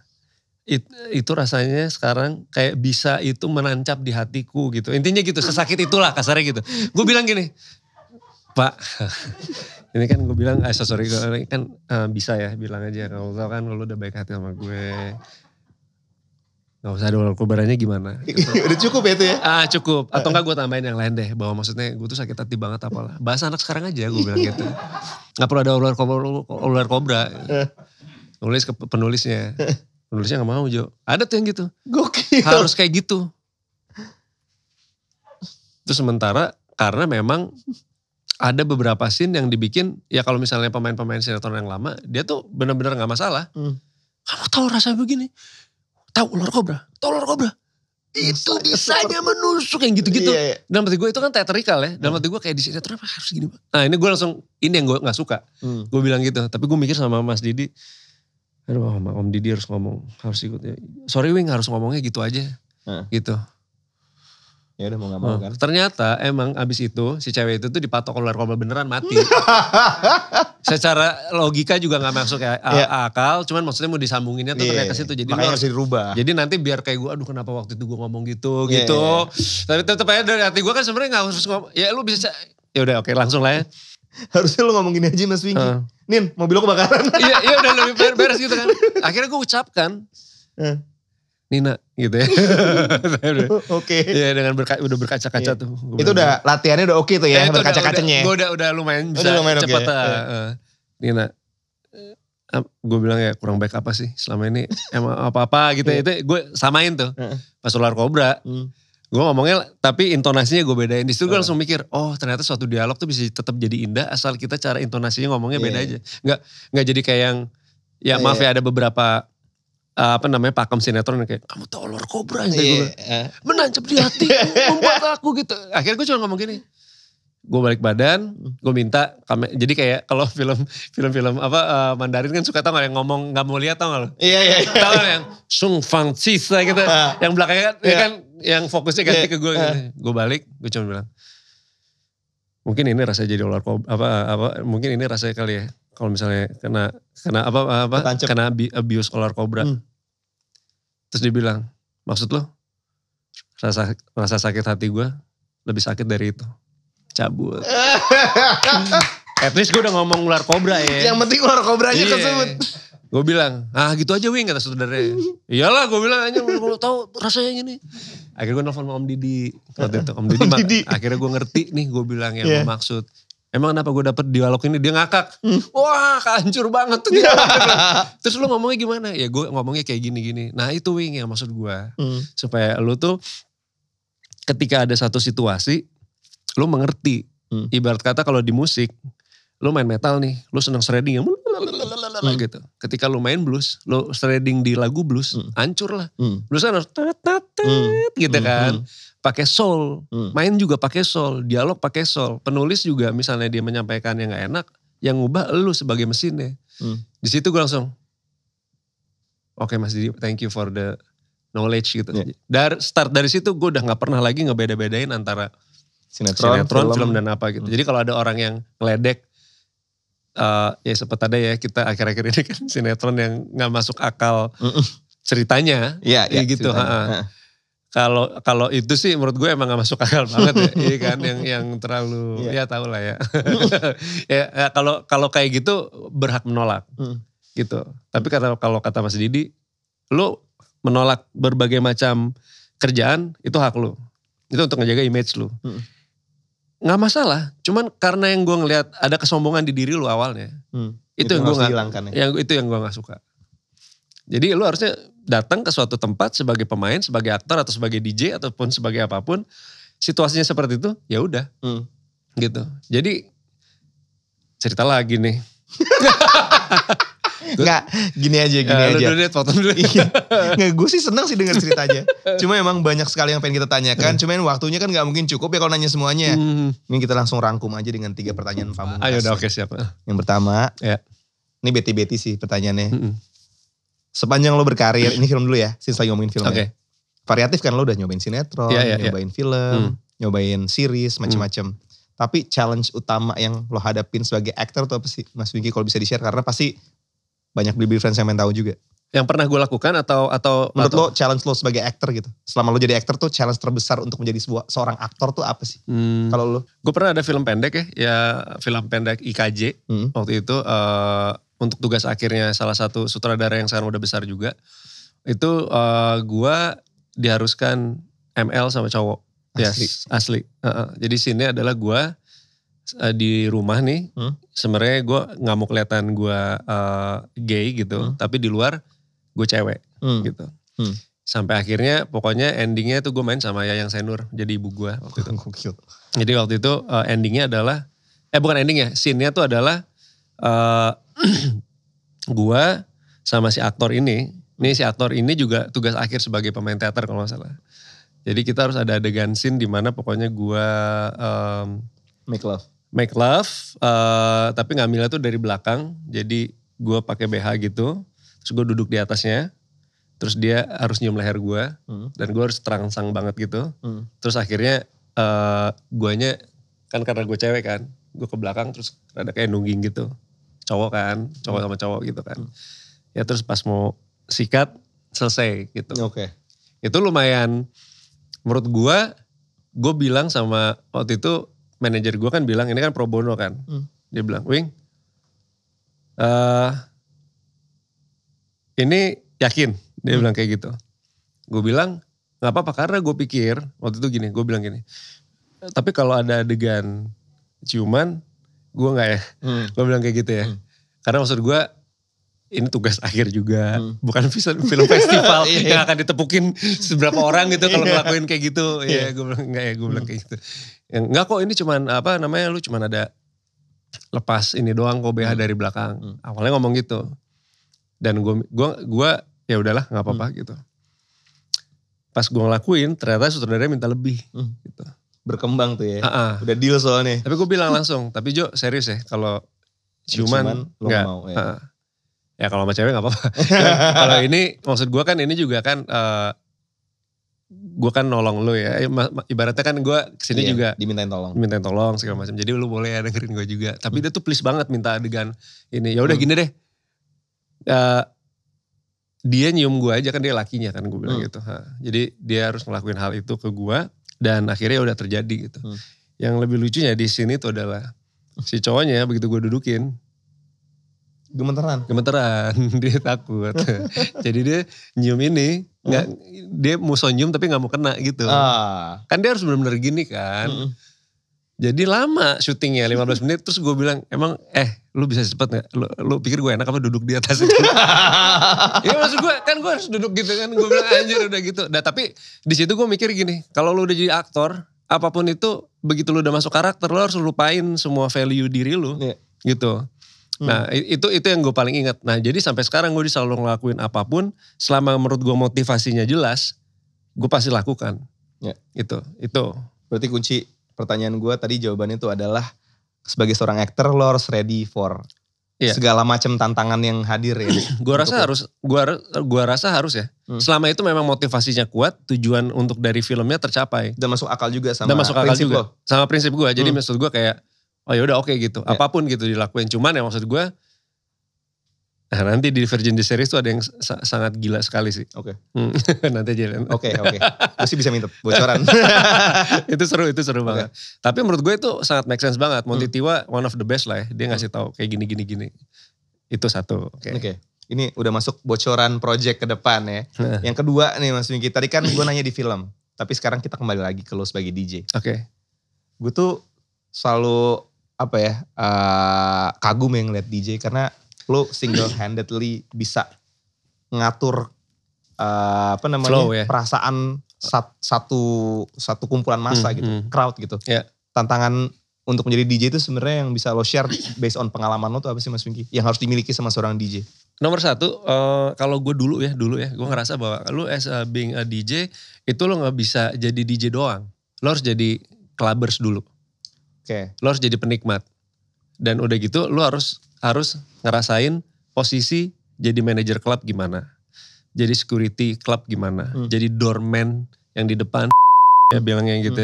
Itu rasanya sekarang kayak bisa itu menancap di hatiku gitu. Intinya gitu, sesakit itulah kasarnya gitu. Gue bilang gini, Pak, ini kan gue bilang, sorry kan bisa ya bilang aja. Kalau tau kan lo udah baik hati sama gue. Gak usah ada ular kobranya gimana. Gitu. Udah cukup ya itu ya? Cukup, atau enggak gue tambahin yang lain deh. Bahwa maksudnya gue tuh sakit hati banget apalah. Bahasa anak sekarang aja gue bilang gitu. Gak perlu ada ular kobra. Nulis ke penulisnya. Penulisnya gak mau Jo. Ada tuh yang gitu. Gokil. Harus kayak gitu. Terus sementara karena memang ada beberapa scene yang dibikin. Ya kalau misalnya pemain-pemain sinetron yang lama. Dia tuh benar-benar gak masalah. Kamu tahu rasanya begini. Tahu ular kobra. Itu bisanya menusuk yang gitu-gitu. Iya. Dalam hati gue itu kan teatrikal ya. Dalam hati gue kayak di sinetron harus gini. Nah ini gue langsung. Ini yang gue gak suka. Gue bilang gitu. Tapi gue mikir sama Mas Didi. Aduh Om Didi harus ngomong, harus ikut ya. Sorry Wing harus ngomongnya gitu aja. Gitu. Ya udah mau gak mau kan. Ternyata emang abis itu si cewek itu tuh dipatok ular kobra beneran mati. Secara logika juga gak masuk ya akal. Cuman maksudnya mau disambunginnya tuh ternyata situ. Jadi makanya harus dirubah. Jadi nanti biar kayak gue aduh kenapa waktu itu gue ngomong gitu. Tapi tetep aja dari hati gue kan sebenarnya gak harus ngomong. Ya lu bisa, ya udah oke langsung lah ya. Harusnya lu ngomong gini aja Mas Wingky. Nin mobil lo kebakaran. Iya udah lebih beres gitu kan. Akhirnya gue ucapkan. Nina gitu ya. Oke. Iya dengan udah berkaca-kaca tuh. Itu udah latihannya udah oke tuh ya berkaca-kacanya. Gue udah lumayan bisa cepet. Nina. Gue bilang ya kurang baik apa sih selama ini. Emang apa-apa gitu ya. Itu gue samain tuh. Pas ular kobra. Gue ngomongnya tapi intonasinya gue bedain. Di situ gue langsung mikir, oh ternyata suatu dialog tuh bisa tetap jadi indah asal kita cara intonasinya ngomongnya beda aja. Nggak jadi kayak yang, ya maaf ya ada beberapa pakem sinetron yang kayak, kamu tahu ular kobra gitu. Menancap di hati, membuat aku gitu. Akhirnya gue cuma ngomong gini, gue balik badan, gue minta, jadi kayak kalau film Mandarin kan suka tau gak yang ngomong gak mau lihat tau gak lo? Iya. Tau gak yang Sung Fang Cisa gitu, yang belakangnya kan yang fokusnya ganti ke gue gitu. Gue balik, gue cuma bilang, mungkin ini rasanya jadi ular kobra, mungkin ini rasanya kali ya, kalau misalnya kena abuse ular kobra. Terus dia bilang, maksud lo, rasa sakit hati gue lebih sakit dari itu. Cabut. At least gue udah ngomong ular kobra ya. Yang penting ular kobranya kesebut. Gue bilang, gitu aja Wing kata saudaranya. Iyalah gue bilang aja, gue tahu rasanya gini. Akhirnya gue nelfon sama Om Didi. Waktu itu Om Didi. Akhirnya gue ngerti nih gue bilang yang gue maksud. emang kenapa gue dapet dialog ini? Dia ngakak. Wah hancur banget tuh dia. Terus lu ngomongnya gimana? Ya gue ngomongnya kayak gini-gini. Nah itu Wing yang maksud gue. Supaya lu tuh ketika ada satu situasi, lu mengerti. Ibarat kata kalau di musik, lu main metal nih, lu seneng shredding yang gitu. Ketika lu main blues, lu shredding di lagu blues, hancur lah. Blues kan harus gitu kan. Pakai soul, main juga pakai soul, dialog pakai soul. Penulis juga misalnya dia menyampaikan yang gak enak, yang ngubah lu sebagai mesinnya. Di situ gue langsung, oke Mas Didi, thank you for the knowledge gitu. Start dari situ gue udah gak pernah lagi ngebeda-bedain antara sinetron, film dan apa gitu. Jadi kalau ada orang yang ngeledek, ya sempat ada ya kita akhir-akhir ini kan sinetron yang gak masuk akal ceritanya. Iya gitu. Kalau itu sih menurut gue emang gak masuk akal banget ya. Iya kan yang terlalu ya tau lah ya. Ya kalau kayak gitu berhak menolak gitu. Tapi kalau kata Mas Didi, lu menolak berbagai macam kerjaan itu hak lu. Itu untuk ngejaga image lu. Nggak masalah, cuman karena yang gue ngelihat ada kesombongan di diri lu awalnya. Itu yang gue nggak suka. Jadi lu harusnya datang ke suatu tempat sebagai pemain, sebagai aktor atau sebagai DJ ataupun sebagai apapun, situasinya seperti itu, ya udah, gitu. Jadi cerita lagi nih. Enggak, gini aja. Nggak, gue sih seneng sih denger ceritanya. Cuma emang banyak sekali yang pengen kita tanyakan. Cuman waktunya kan gak mungkin cukup ya kalau nanya semuanya. Ini kita langsung rangkum aja dengan 3 pertanyaan pamungkas. Ayo udah oke siap. Yang pertama, ini beti-beti sih pertanyaannya. Sepanjang lo berkarir, ini film dulu ya, since lagi ngomongin film ya. Variatif kan lo udah nyobain sinetron, nyobain film, nyobain series, macem-macem. Tapi challenge utama yang lo hadapin sebagai aktor tuh apa sih Mas Wingky kalau bisa di-share? Karena pasti banyak Blibli fans yang main tahu juga. Yang pernah gue lakukan atau menurut lo challenge lo sebagai aktor gitu. Selama lo jadi aktor tuh challenge terbesar untuk menjadi seorang aktor tuh apa sih? Kalau lo? Gue pernah ada film pendek ya film pendek IKJ waktu itu untuk tugas akhirnya salah satu sutradara yang sekarang udah besar juga. Itu gue diharuskan ML sama cowok. Asli. Jadi sini adalah gue di rumah nih, sebenarnya gue nggak mau kelihatan gue gay gitu, tapi di luar gue cewek gitu. Sampai akhirnya pokoknya endingnya tuh gue main sama Yayang Senur, jadi ibu gue waktu itu. Jadi waktu itu endingnya adalah, bukan endingnya, scene-nya tuh adalah gue sama si aktor ini. Nih si aktor ini juga tugas akhir sebagai pemain teater kalau gak salah. Jadi kita harus ada adegan scene dimana pokoknya gue make love, tapi ngambilnya tuh dari belakang. Jadi gue pakai BH gitu, terus gue duduk di atasnya, terus dia harus nyium leher gue, dan gue harus terangsang banget gitu. Terus akhirnya guanya kan karena gue cewek kan, gue ke belakang terus ada kayak nungging gitu, cowok sama cowok gitu kan. Ya terus pas mau sikat selesai gitu. Itu lumayan, menurut gue bilang sama waktu itu. Manajer gue kan bilang, ini kan pro bono kan. Dia bilang, Wing, ini yakin? Dia bilang kayak gitu. Gue bilang, gak apa-apa karena gue pikir, waktu itu gini, gue bilang gini. Tapi kalau ada adegan ciuman, gue gak ya. Gue bilang kayak gitu ya. Karena maksud gue, ini tugas akhir juga. Bukan film festival yang akan ditepukin seberapa orang gitu kalau ngelakuin kayak gitu. Ya gue bilang enggak ya, gue bilang kayak gitu. Enggak kok ini cuman lu cuman ada lepas ini doang kok BH dari belakang. Awalnya ngomong gitu. Dan gue ya udahlah nggak apa-apa gitu. Pas gue ngelakuin ternyata sutradaranya minta lebih gitu. Berkembang tuh ya. Udah deal soalnya. Tapi gue bilang langsung, tapi Jo serius ya kalau ciuman nggak mau ya. Ya kalau sama cewek gak apa-apa. Kalau ini maksud gue kan ini juga kan gue kan nolong lu ya. Ibaratnya kan gue kesini juga. Dimintain tolong segala macam. Jadi lu boleh ya dengerin gue juga. Tapi dia tuh please banget minta adegan ini. Ya udah gini deh. Dia nyium gue aja kan dia lakinya kan gue bilang gitu. Jadi dia harus ngelakuin hal itu ke gue. Dan akhirnya udah terjadi gitu. Yang lebih lucunya di sini tuh adalah si cowoknya begitu gue dudukin. Gemeteran, dia takut. Jadi dia nyium ini, dia mau nyium tapi gak mau kena gitu. Kan dia harus benar-benar gini kan. Jadi lama syutingnya 15 menit. Terus gue bilang, emang lu bisa cepet gak? Lu pikir gue enak apa duduk di atas itu? Ya maksud gue, kan gue harus duduk gitu kan. Gue bilang anjir udah gitu. Nah tapi di situ gue mikir gini, kalau lu udah jadi aktor, apapun itu, begitu lu udah masuk karakter, lu harus lupain semua value diri lu. Gitu. Nah itu yang gue paling ingat. Nah jadi sampai sekarang gue selalu ngelakuin apapun, selama menurut gue motivasinya jelas, gue pasti lakukan. Itu. Berarti kunci pertanyaan gue tadi jawabannya itu adalah sebagai seorang aktor lo harus ready for segala macam tantangan yang hadir ya. Gua rasa harus ya. Selama itu memang motivasinya kuat, tujuan untuk dari filmnya tercapai. Dan masuk akal juga sama prinsip lo. Sama prinsip gue. Jadi maksud gue kayak oh yaudah oke gitu. Apapun gitu dilakuin. Cuman ya maksud gue nanti di Virgin the Series tuh ada yang sangat gila sekali sih. Oke. Nanti aja. Oke. Gue sih bisa minta bocoran. itu seru banget. Tapi menurut gue itu sangat make sense banget. Monty Tiwa one of the best lah ya. Dia ngasih tahu kayak gini. Itu satu. Oke. Ini udah masuk bocoran project ke depan ya. Yang kedua nih Mas Wingky. Tadi kan gue nanya di film. Tapi sekarang kita kembali lagi ke lo sebagai DJ. Oke. Gue tuh selalu kagum yang ngeliat DJ karena lo single handedly bisa ngatur flow, ya? perasaan satu kumpulan massa gitu, crowd gitu. Tantangan untuk menjadi DJ itu sebenarnya yang bisa lo share based on pengalaman lo tuh apa sih Mas Wingky? Yang harus dimiliki sama seorang DJ. Nomor satu, kalau gue dulu ya, gue ngerasa bahwa lo as being a DJ itu lo nggak bisa jadi DJ doang. Lo harus jadi clubbers dulu. Lo harus jadi penikmat. Dan udah gitu lo harus ngerasain posisi jadi manajer klub gimana. Jadi security klub gimana. Jadi doorman yang di depan ya bilangnya gitu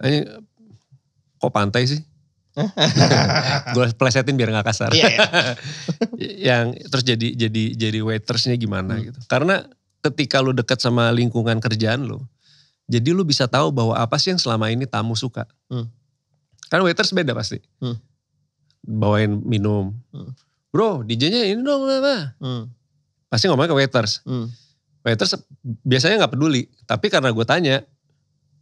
Ini kok pantai sih? Gue plesetin biar gak kasar. Yang terus jadi waitersnya gimana gitu. Karena ketika lu dekat sama lingkungan kerjaan lu, jadi lu bisa tahu bahwa apa sih yang selama ini tamu suka. Kan waiters beda pasti. Bawain minum. Bro, DJ-nya ini dong apa? Pasti ngomongnya ke waiters. Waiters biasanya gak peduli. Tapi karena gue tanya,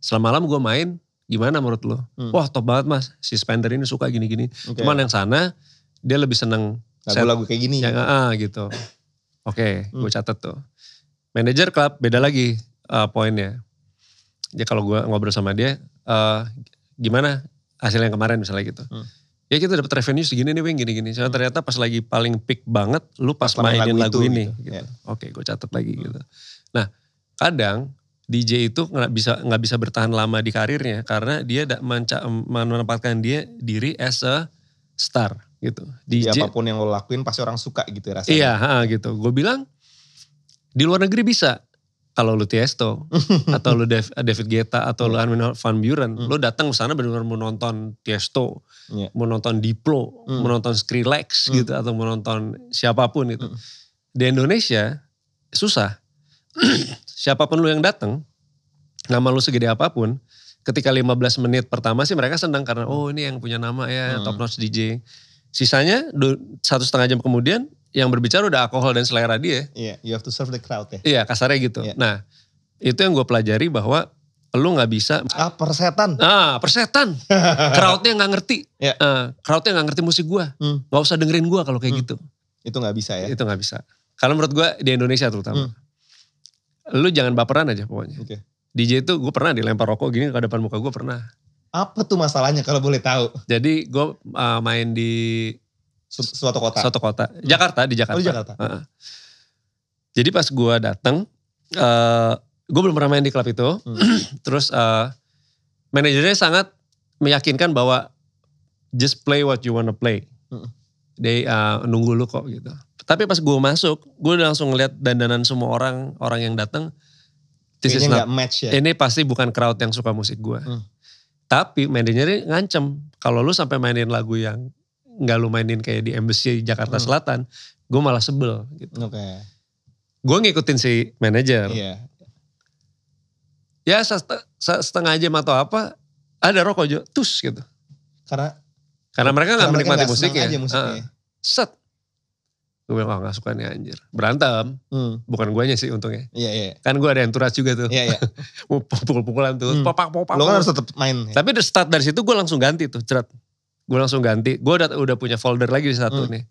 selama malam gue main, gimana menurut lo? Wah top banget mas, si Spender ini suka gini-gini. Cuman yang sana, dia lebih seneng lagu-lagu kayak gini. Yang gitu. Oke, gue catat tuh. Manager klub beda lagi poinnya. Dia kalau gue ngobrol sama dia, gimana hasil yang kemarin misalnya gitu. Ya kita dapat revenue segini nih Wing, gini-gini. Soalnya ternyata pas lagi paling peak banget, lu pas mainin lagu ini. Gitu. Oke, gue catat lagi gitu. Nah, kadang DJ itu nggak bisa bertahan lama di karirnya karena dia menempatkan diri as a star gitu. DJ apapun yang lo lakuin pasti orang suka gitu rasanya. Iya, gitu. Gue bilang di luar negeri bisa. Kalau lu Tiesto atau lu David Guetta atau lu Armin van Buuren, lu datang ke sana benar-benar mau nonton Tiesto, mau nonton Diplo, mau nonton Skrillex gitu atau mau nonton siapapun gitu. Di Indonesia susah. Siapapun lu yang datang, nama lu segede apapun, ketika 15 menit pertama sih mereka senang karena oh ini yang punya nama ya, top notch DJ. Sisanya 1,5 jam kemudian yang berbicara udah alkohol dan selera dia. Iya, you have to serve the crowd ya. Iya, kasarnya gitu. Nah, itu yang gue pelajari bahwa lu gak bisa. Persetan. Persetan. Crowdnya gak ngerti. Crowdnya gak ngerti musik gue. Gak usah dengerin gue kalau kayak gitu. Itu gak bisa ya? Itu gak bisa. Kalau menurut gue di Indonesia terutama. Lu jangan baperan aja pokoknya. DJ itu gue pernah dilempar rokok gini ke depan muka gue pernah. Apa tuh masalahnya kalau boleh tahu? Jadi gue main di suatu kota. Di Jakarta. Oh, di Jakarta. Jadi pas gue datang, gue belum pernah main di klub itu. Terus manajernya sangat meyakinkan bahwa just play what you wanna play. Dia nunggu lu kok gitu. Tapi pas gue masuk, gue langsung ngeliat dandanan semua orang yang datang. Kayaknya gak match ya. Ini pasti bukan crowd yang suka musik gue. Tapi manajernya ngancem, kalau lu sampai mainin lagu yang nggak lu mainin kayak di Embassy Jakarta Selatan, gue malah sebel gitu. Gue ngikutin si manajer. Ya setengah jam atau apa, ada rokok Jo, tus gitu. Karena mereka nggak menikmati musiknya. Aja musiknya. Set. Gue bilang, gak suka nih anjir. Berantem. Bukan guanya sih untungnya. Iya. Kan gue ada entourage juga tuh. Iya. Mau pukul-pukulan tuh. Popak. Lo kan harus tetap main. Tapi start dari situ gue langsung ganti tuh. Gue langsung ganti. Gue udah punya folder lagi di satu nih.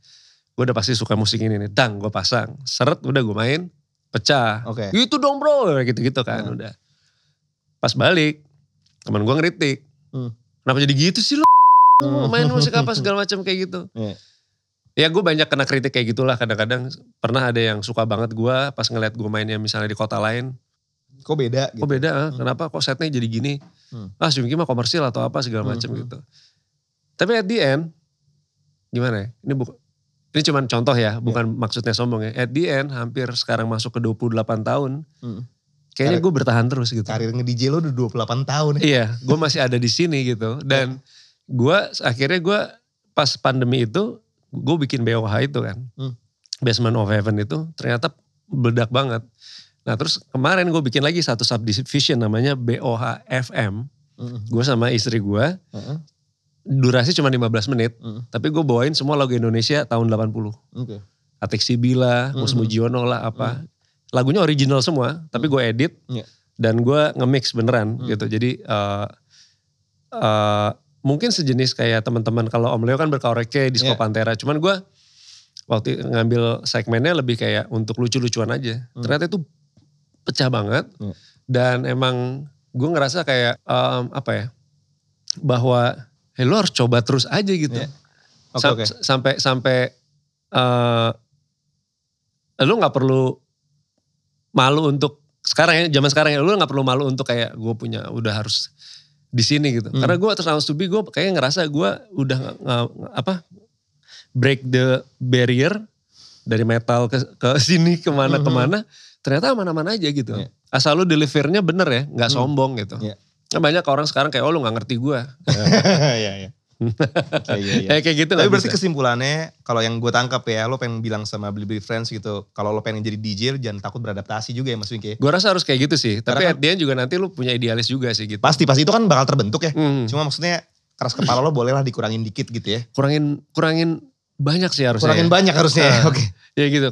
Gue udah pasti suka musik ini nih. Gue pasang. Seret udah gue main. Pecah. Oke. Gitu dong bro. Gitu-gitu kan udah. Pas balik. Temen gue ngeritik. Kenapa jadi gitu sih lo? Main musik apa segala macam kayak gitu. Ya gue banyak kena kritik kayak gitulah. Kadang-kadang pernah ada yang suka banget gue. Pas ngeliat gue mainnya misalnya di kota lain. Kok beda gitu? Kok beda? Kenapa kok setnya jadi gini? Mungkin mah komersil atau apa segala macam gitu. Tapi at the end. Gimana ya? Ini cuma contoh ya. Bukan maksudnya sombong ya. At the end hampir sekarang masuk ke 28 tahun. Kayaknya gue bertahan terus gitu. Karir nge-DJ lo udah 28 tahun ya. Iya, gue masih ada di sini gitu. Dan akhirnya gue pas pandemi itu, gue bikin BOH itu kan. Basement of Heaven itu ternyata meledak banget. Nah terus kemarin gue bikin lagi satu subdivision namanya BOH FM. Gue sama istri gue, durasi cuma 15 menit. Tapi gue bawain semua lagu Indonesia tahun 80. Atik Sibila, Mus Mujiono lah apa. Lagunya original semua, tapi gue edit dan gue nge-mix beneran gitu. Jadi mungkin sejenis kayak teman-teman kalau Om Leo kan berkaraoke di Disco Pantera. Cuman gue waktu ngambil segmennya lebih kayak untuk lucu-lucuan aja. Ternyata itu pecah banget dan emang gue ngerasa kayak bahwa lo harus coba terus aja gitu. Sampai lo nggak perlu malu untuk sekarang ya, zaman sekarang ya, lu gak perlu malu untuk kayak gue punya, udah harus di sini gitu. Karena gue terus to be, gue kayak ngerasa gue udah break the barrier dari metal ke sini kemana-kemana, ternyata aman-aman aja gitu. Asal lu delivernya bener ya, gak sombong gitu. Nah, banyak orang sekarang kayak, lu gak ngerti gue. Iya. Kayak gitu. Tapi berarti kesimpulannya kalau yang gue tangkap ya, lo pengen bilang sama Blibli Friends gitu, kalau lo pengen jadi DJ jangan takut beradaptasi juga ya Mas Wingke. Gue rasa harus kayak gitu sih, tapi kan, at the end juga nanti lo punya idealis juga sih gitu. Pasti itu kan bakal terbentuk ya. Cuma maksudnya keras kepala lo bolehlah dikurangin dikit gitu ya. Kurangin banyak sih harusnya. Kurangin banyak harusnya ya. Oke. Ya gitu.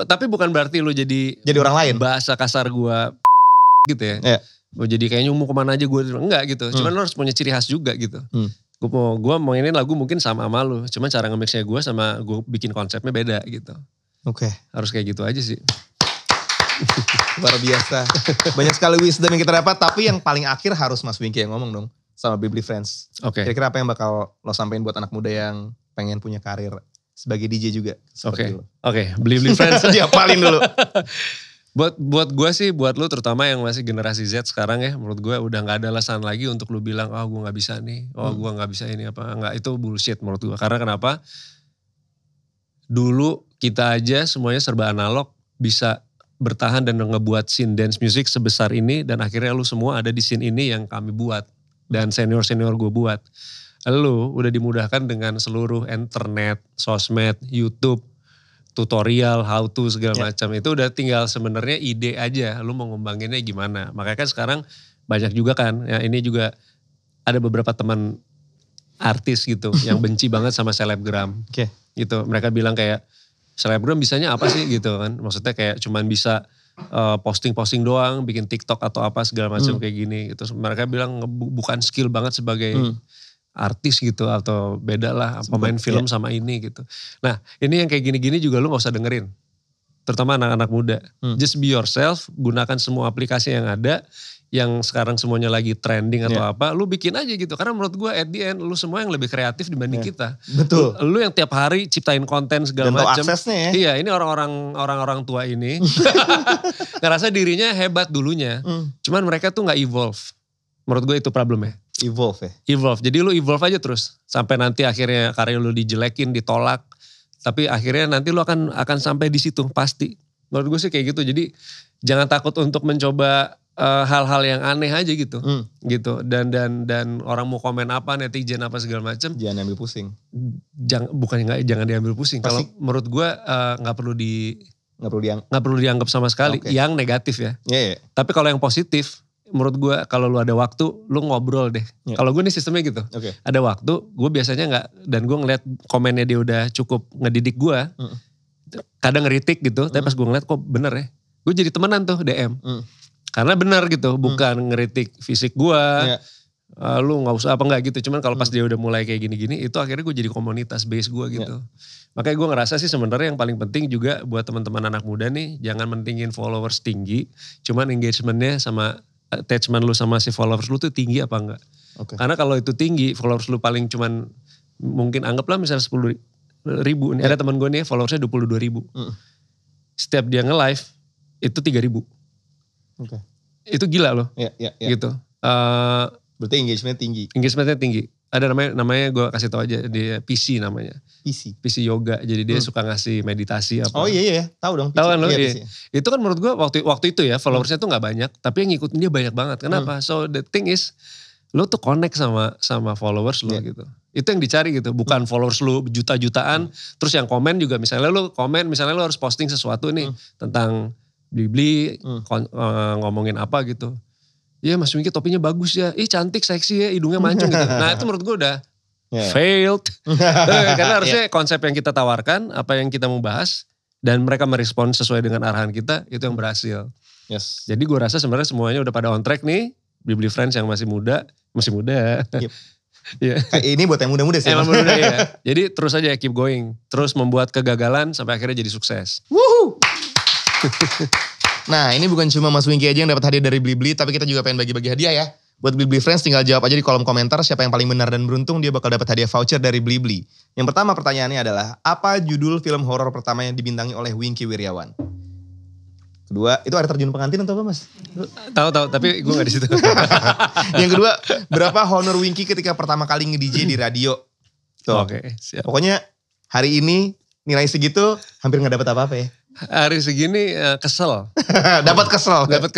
Tapi bukan berarti lo jadi orang lain. Bahasa kasar gue gitu ya. Gue jadi kayaknya mau kemana aja gue enggak gitu. Cuman lo harus punya ciri khas juga gitu. Gue mau mainin lagu mungkin sama lu. Cuman cara nge-mixnya gue sama gue bikin konsepnya beda gitu. Oke. Harus kayak gitu aja sih. Luar biasa. Banyak sekali wisdom yang kita dapat. Tapi yang paling akhir harus Mas Wingke yang ngomong dong. Sama Blibli Friends. Oke. Kira-kira apa yang bakal lo sampein buat anak muda yang pengen punya karir sebagai DJ juga. Oke. Blibli Friends. Diapalin dulu. Buat gue sih, buat lu terutama yang masih generasi Z sekarang ya, menurut gue udah gak ada alasan lagi untuk lu bilang, gue gak bisa nih, gue gak bisa ini apa. Enggak, itu bullshit menurut gue. Karena kenapa? Dulu kita aja semuanya serba analog, bisa bertahan dan ngebuat scene dance music sebesar ini, dan akhirnya lu semua ada di scene ini yang kami buat. Dan senior-senior gue buat. Lu udah dimudahkan dengan seluruh internet, sosmed, YouTube, tutorial, how to segala macam. Itu udah tinggal sebenarnya ide aja. Lu mau ngembanginnya gimana. Makanya kan sekarang banyak juga kan. Ya ini juga ada beberapa teman artis gitu yang benci banget sama selebgram. Gitu. Mereka bilang kayak selebgram bisanya apa sih gitu kan. Maksudnya kayak cuman bisa posting-posting doang, bikin TikTok atau apa segala macam kayak gini. Gitu. Mereka bilang bukan skill banget sebagai artis gitu atau beda lah pemain film sama ini gitu. Nah ini yang kayak gini-gini juga lu gak usah dengerin. Terutama anak-anak muda. Just be yourself, gunakan semua aplikasi yang ada. Yang sekarang semuanya lagi trending atau apa. Lu bikin aja gitu. Karena menurut gue at the end lu semua yang lebih kreatif dibanding kita. Betul. Lu yang tiap hari ciptain konten segala macam. Dan aksesnya ya. Iya ini orang-orang tua ini. Ngerasa dirinya hebat dulunya. Cuman mereka tuh gak evolve. Menurut gue itu problemnya. Evolve ya? Evolve. Jadi lu evolve aja terus. Sampai nanti akhirnya karya lu dijelekin, ditolak. Tapi akhirnya nanti lu akan sampai di situ pasti. Menurut gue sih kayak gitu. Jadi jangan takut untuk mencoba hal-hal yang aneh aja gitu. Gitu. Dan orang mau komen apa, netizen apa segala macam. Jangan ambil pusing. Jangan diambil pusing. Kalau menurut gue gak perlu dianggap sama sekali. Yang negatif ya. Tapi kalau yang positif. Menurut gue kalau lu ada waktu, lu ngobrol deh. Kalau gue nih sistemnya gitu. Ada waktu, gue biasanya gak, dan gue ngeliat komennya dia udah cukup ngedidik gue. kadang ngeritik gitu, tapi pas gue ngeliat kok bener ya. Gue jadi temenan tuh DM. Karena bener gitu, bukan ngeritik fisik gue. Lu gak usah apa enggak gitu. Cuman kalau pas dia udah mulai kayak gini-gini, itu akhirnya gue jadi komunitas base gue gitu. Makanya gue ngerasa sih sebenarnya yang paling penting juga buat teman-teman anak muda nih, jangan mentingin followers tinggi, cuman engagementnya sama attachment lu sama si followers lu tuh tinggi apa enggak. Karena kalau itu tinggi, followers lu paling cuman mungkin anggaplah misalnya 10 ribu. Ada teman gue nih followersnya 22 ribu. Setiap dia nge-live itu 3 ribu. Itu gila loh. Gitu. Berarti engagementnya tinggi. Engagementnya tinggi. Ada namanya gue kasih tau aja, dia PC namanya. PC yoga, jadi dia suka ngasih meditasi apa. Oh iya, tahu dong. Tahu kan lo? Iya. Itu kan menurut gue waktu itu ya followersnya tuh gak banyak, tapi yang ngikutin dia banyak banget. Kenapa? So the thing is, lo tuh connect sama followers lo gitu. Itu yang dicari gitu, bukan followers lo juta-jutaan, terus yang komen juga misalnya lo komen, misalnya lo harus posting sesuatu nih tentang Blibli, ngomongin apa gitu. Iya Mas Wingky topinya bagus ya, cantik, seksi ya, hidungnya mancung gitu. Nah itu menurut gue udah failed. Karena harusnya konsep yang kita tawarkan, apa yang kita mau bahas, dan mereka merespon sesuai dengan arahan kita, itu yang berhasil. Jadi gue rasa sebenarnya semuanya udah pada on track nih, Blibli Friends yang masih muda. Ini buat yang muda-muda sih. Muda, ya. Jadi terus aja keep going, terus membuat kegagalan sampai akhirnya jadi sukses. Woohoo! Nah ini bukan cuma Mas Wingky aja yang dapat hadiah dari Blibli, tapi kita juga pengen bagi-bagi hadiah ya. Buat Blibli Friends tinggal jawab aja di kolom komentar siapa yang paling benar dan beruntung dia bakal dapat hadiah voucher dari Blibli. Yang pertama pertanyaannya adalah, apa judul film horor pertama yang dibintangi oleh Wingky Wiryawan? Kedua, itu Air Terjun Pengantin atau apa Mas? Tahu, tapi gue gak di situ. Yang kedua, berapa honor Wingky ketika pertama kali nge-DJ di radio? Oke, siap. Pokoknya hari ini nilai segitu hampir gak dapat apa-apa ya. Hari segini kesel. Dapat kesel. Dapat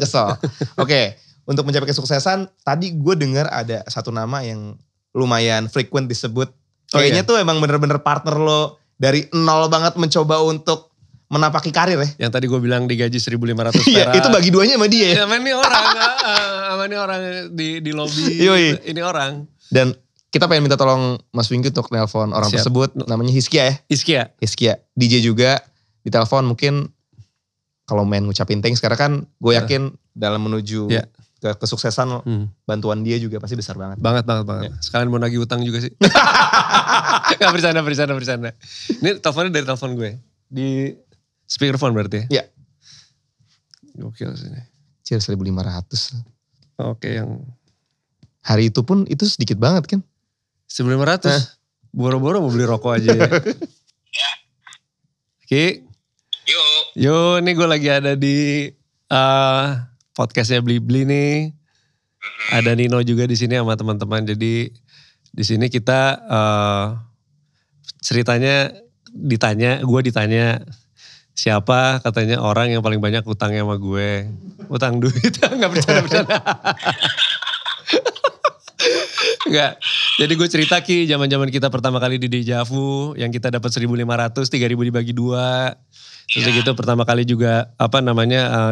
kesel. Oke, untuk mencapai kesuksesan, tadi gue dengar ada satu nama yang lumayan frequent disebut. Kayaknya tuh emang bener-bener partner lo dari nol banget mencoba untuk menapaki karir ya. Yang tadi gue bilang digaji 1.500 perak. Iya, itu bagi duanya sama dia ya. Sama ini orang di lobby. Ini orang. Dan kita pengen minta tolong Mas Wingky untuk nelpon orang tersebut. Namanya Hiskia ya. Hiskia. DJ juga. Di telepon mungkin kalau main ngucapin thanks karena kan gue yakin dalam menuju ke kesuksesan bantuan dia juga pasti besar banget. Banget. Sekalian mau nagih utang juga sih. Gak bercanda. Ini teleponnya dari telepon gue. Di speakerphone berarti ya? Iya. Gokil sih ini. 1.500. Oke yang. Hari itu pun itu sedikit banget kan? 1.500? Boro-boro mau beli rokok aja ya. Ki. Yo, nih gue lagi ada di podcastnya Blibli nih. Ada Nino juga di sini sama teman-teman. Jadi di sini kita ceritanya gue ditanya siapa katanya orang yang paling banyak utangnya sama gue. Utang duit, nggak bercanda. Enggak. Jadi gue cerita Ki, zaman-zaman kita pertama kali di Dejavu yang kita dapat 1.500, 3.000 dibagi 2. Terus gitu pertama kali juga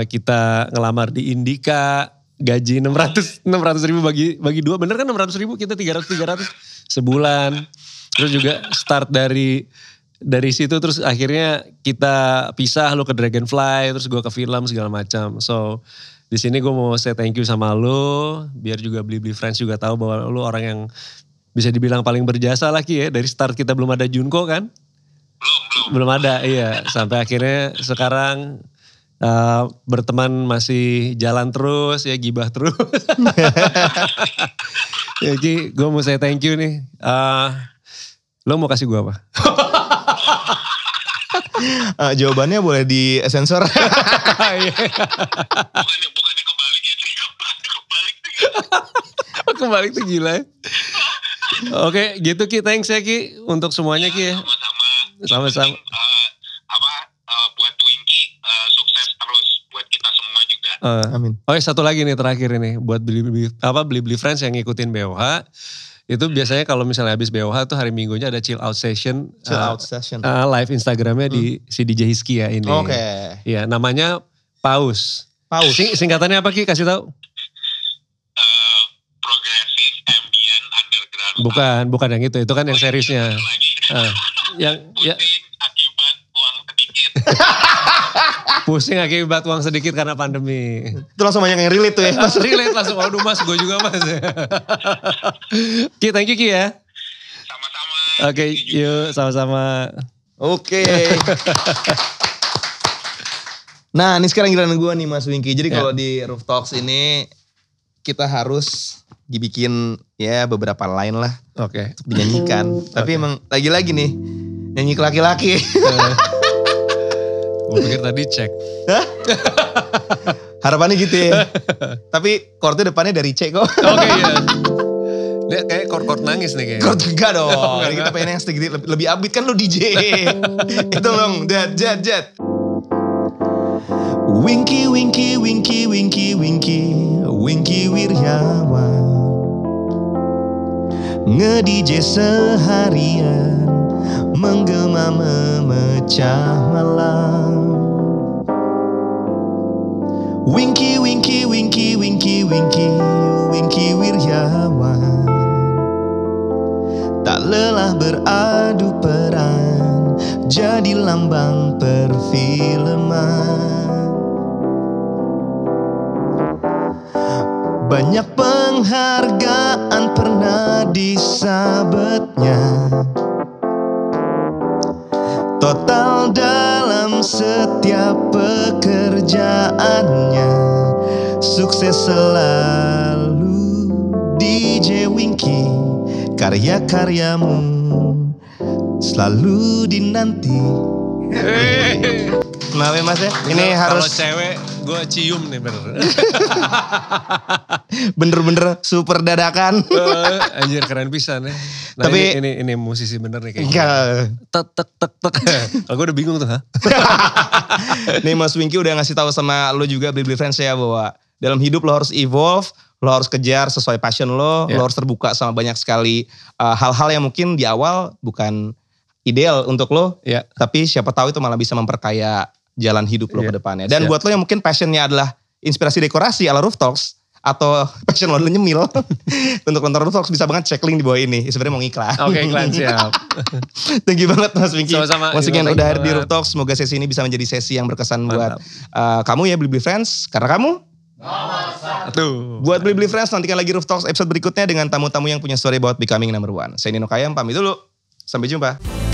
kita ngelamar di Indika, gaji 600 ribu bagi 2. Bener kan 600 ribu, kita 300 sebulan. Terus juga start dari situ, terus akhirnya kita pisah, lu ke Dragonfly, terus gue ke film segala macam. So di sini gue mau say thank you sama lu, biar juga Blibli Friends juga tahu bahwa lu orang yang bisa dibilang paling berjasa lah Ki ya. Dari start kita belum ada Junko kan? Belum ada, iya. Sampai akhirnya sekarang berteman masih jalan terus ya, gibah terus. Ya Ki, gue mau say thank you nih. Lo mau kasih gue apa? Jawabannya boleh disensor. Bukannya kebalik ya, Kebalik tuh gila ya. Oke, gitu Ki, thanks ya Ki untuk semuanya Ki ya. Sama-sama. Buat Wingky sukses terus, buat kita semua juga. Amin. Oh satu lagi nih terakhir ini buat Blibli Friends yang ngikutin BOH. Itu biasanya kalau misalnya habis BOH tuh hari Minggunya ada chill out session. Live Instagramnya di si DJ Hiskia ini. Oke. Iya, namanya Paus. Singkatannya apa Ki? Kasih tahu. Progressive Ambient Underground. Bukan yang itu kan yang seriusnya. Yang Pusing akibat Pusing akibat uang sedikit karena pandemi. Itu langsung banyak yang relate tuh ya. Mas relate langsung, waduh mas, gue juga mas. Ki, thank you Ki ya. Sama-sama. Oke, yuk sama-sama. Oke. Nah ini sekarang giliran gue nih Mas Wingky. Jadi kalau di Roof Talks ini kita harus dibikin ya beberapa line lah. Oke. Untuk dinyanyikan. Tapi emang lagi-lagi nih nyanyi ke laki-laki. Gue pikir tadi cek. Harapannya gitu ya. Tapi chordnya depannya dari C kok. Oke iya. Dia kayak chord nangis nih kayaknya. Chord enggak dong. Ini kita pengen yang sedikit lebih upbeat kan lu DJ. Itu dong. Jet. Wingky, Wingky, Wingky, Wingky, Wingky, Wingky Wiryawan nge-DJ seharian menggema memecah malam. Wingky, Wingky, Wingky, Wingky, Wingky, Wingky Wiryawan tak lelah beradu peran jadi lambang perfilman. Banyak penghargaan pernah disabetnya. Total dalam setiap pekerjaannya. Sukses selalu DJ Wingky. Karya-karyamu selalu dinanti. Kenapa ya mas ya? Ini harus... Kalau cewek gue cium nih bener. Bener-bener super dadakan. Anjir keren pisan ya. Nah, tapi ini musisi bener nih kayaknya. Enggak. Tek. Gue udah bingung tuh. Nih Mas Wingky udah ngasih tahu sama lo juga Blibli Friends ya bahwa dalam hidup lo harus evolve, lo harus kejar sesuai passion lo harus terbuka sama banyak sekali hal-hal yang mungkin di awal bukan ideal untuk lo, tapi siapa tahu itu malah bisa memperkaya jalan hidup lo ke depannya. Dan buat lo yang mungkin passionnya adalah inspirasi dekorasi ala Roof Talks, atau passion lo nyemil, untuk nonton Roof Talks bisa banget cek link di bawah ini. Sebenarnya mau ngiklan. Oke, iklan siap. Thank you banget Mas Wingky. Sama-sama. Once again udah hadir di Roof Talks. Semoga sesi ini bisa menjadi sesi yang berkesan buat kamu ya Blibli Friends. Karena kamu buat Blibli Friends, nantikan lagi Roof Talks episode berikutnya dengan tamu-tamu yang punya story about becoming number one. Saya Nino Kayam, pamit dulu. Sampai jumpa.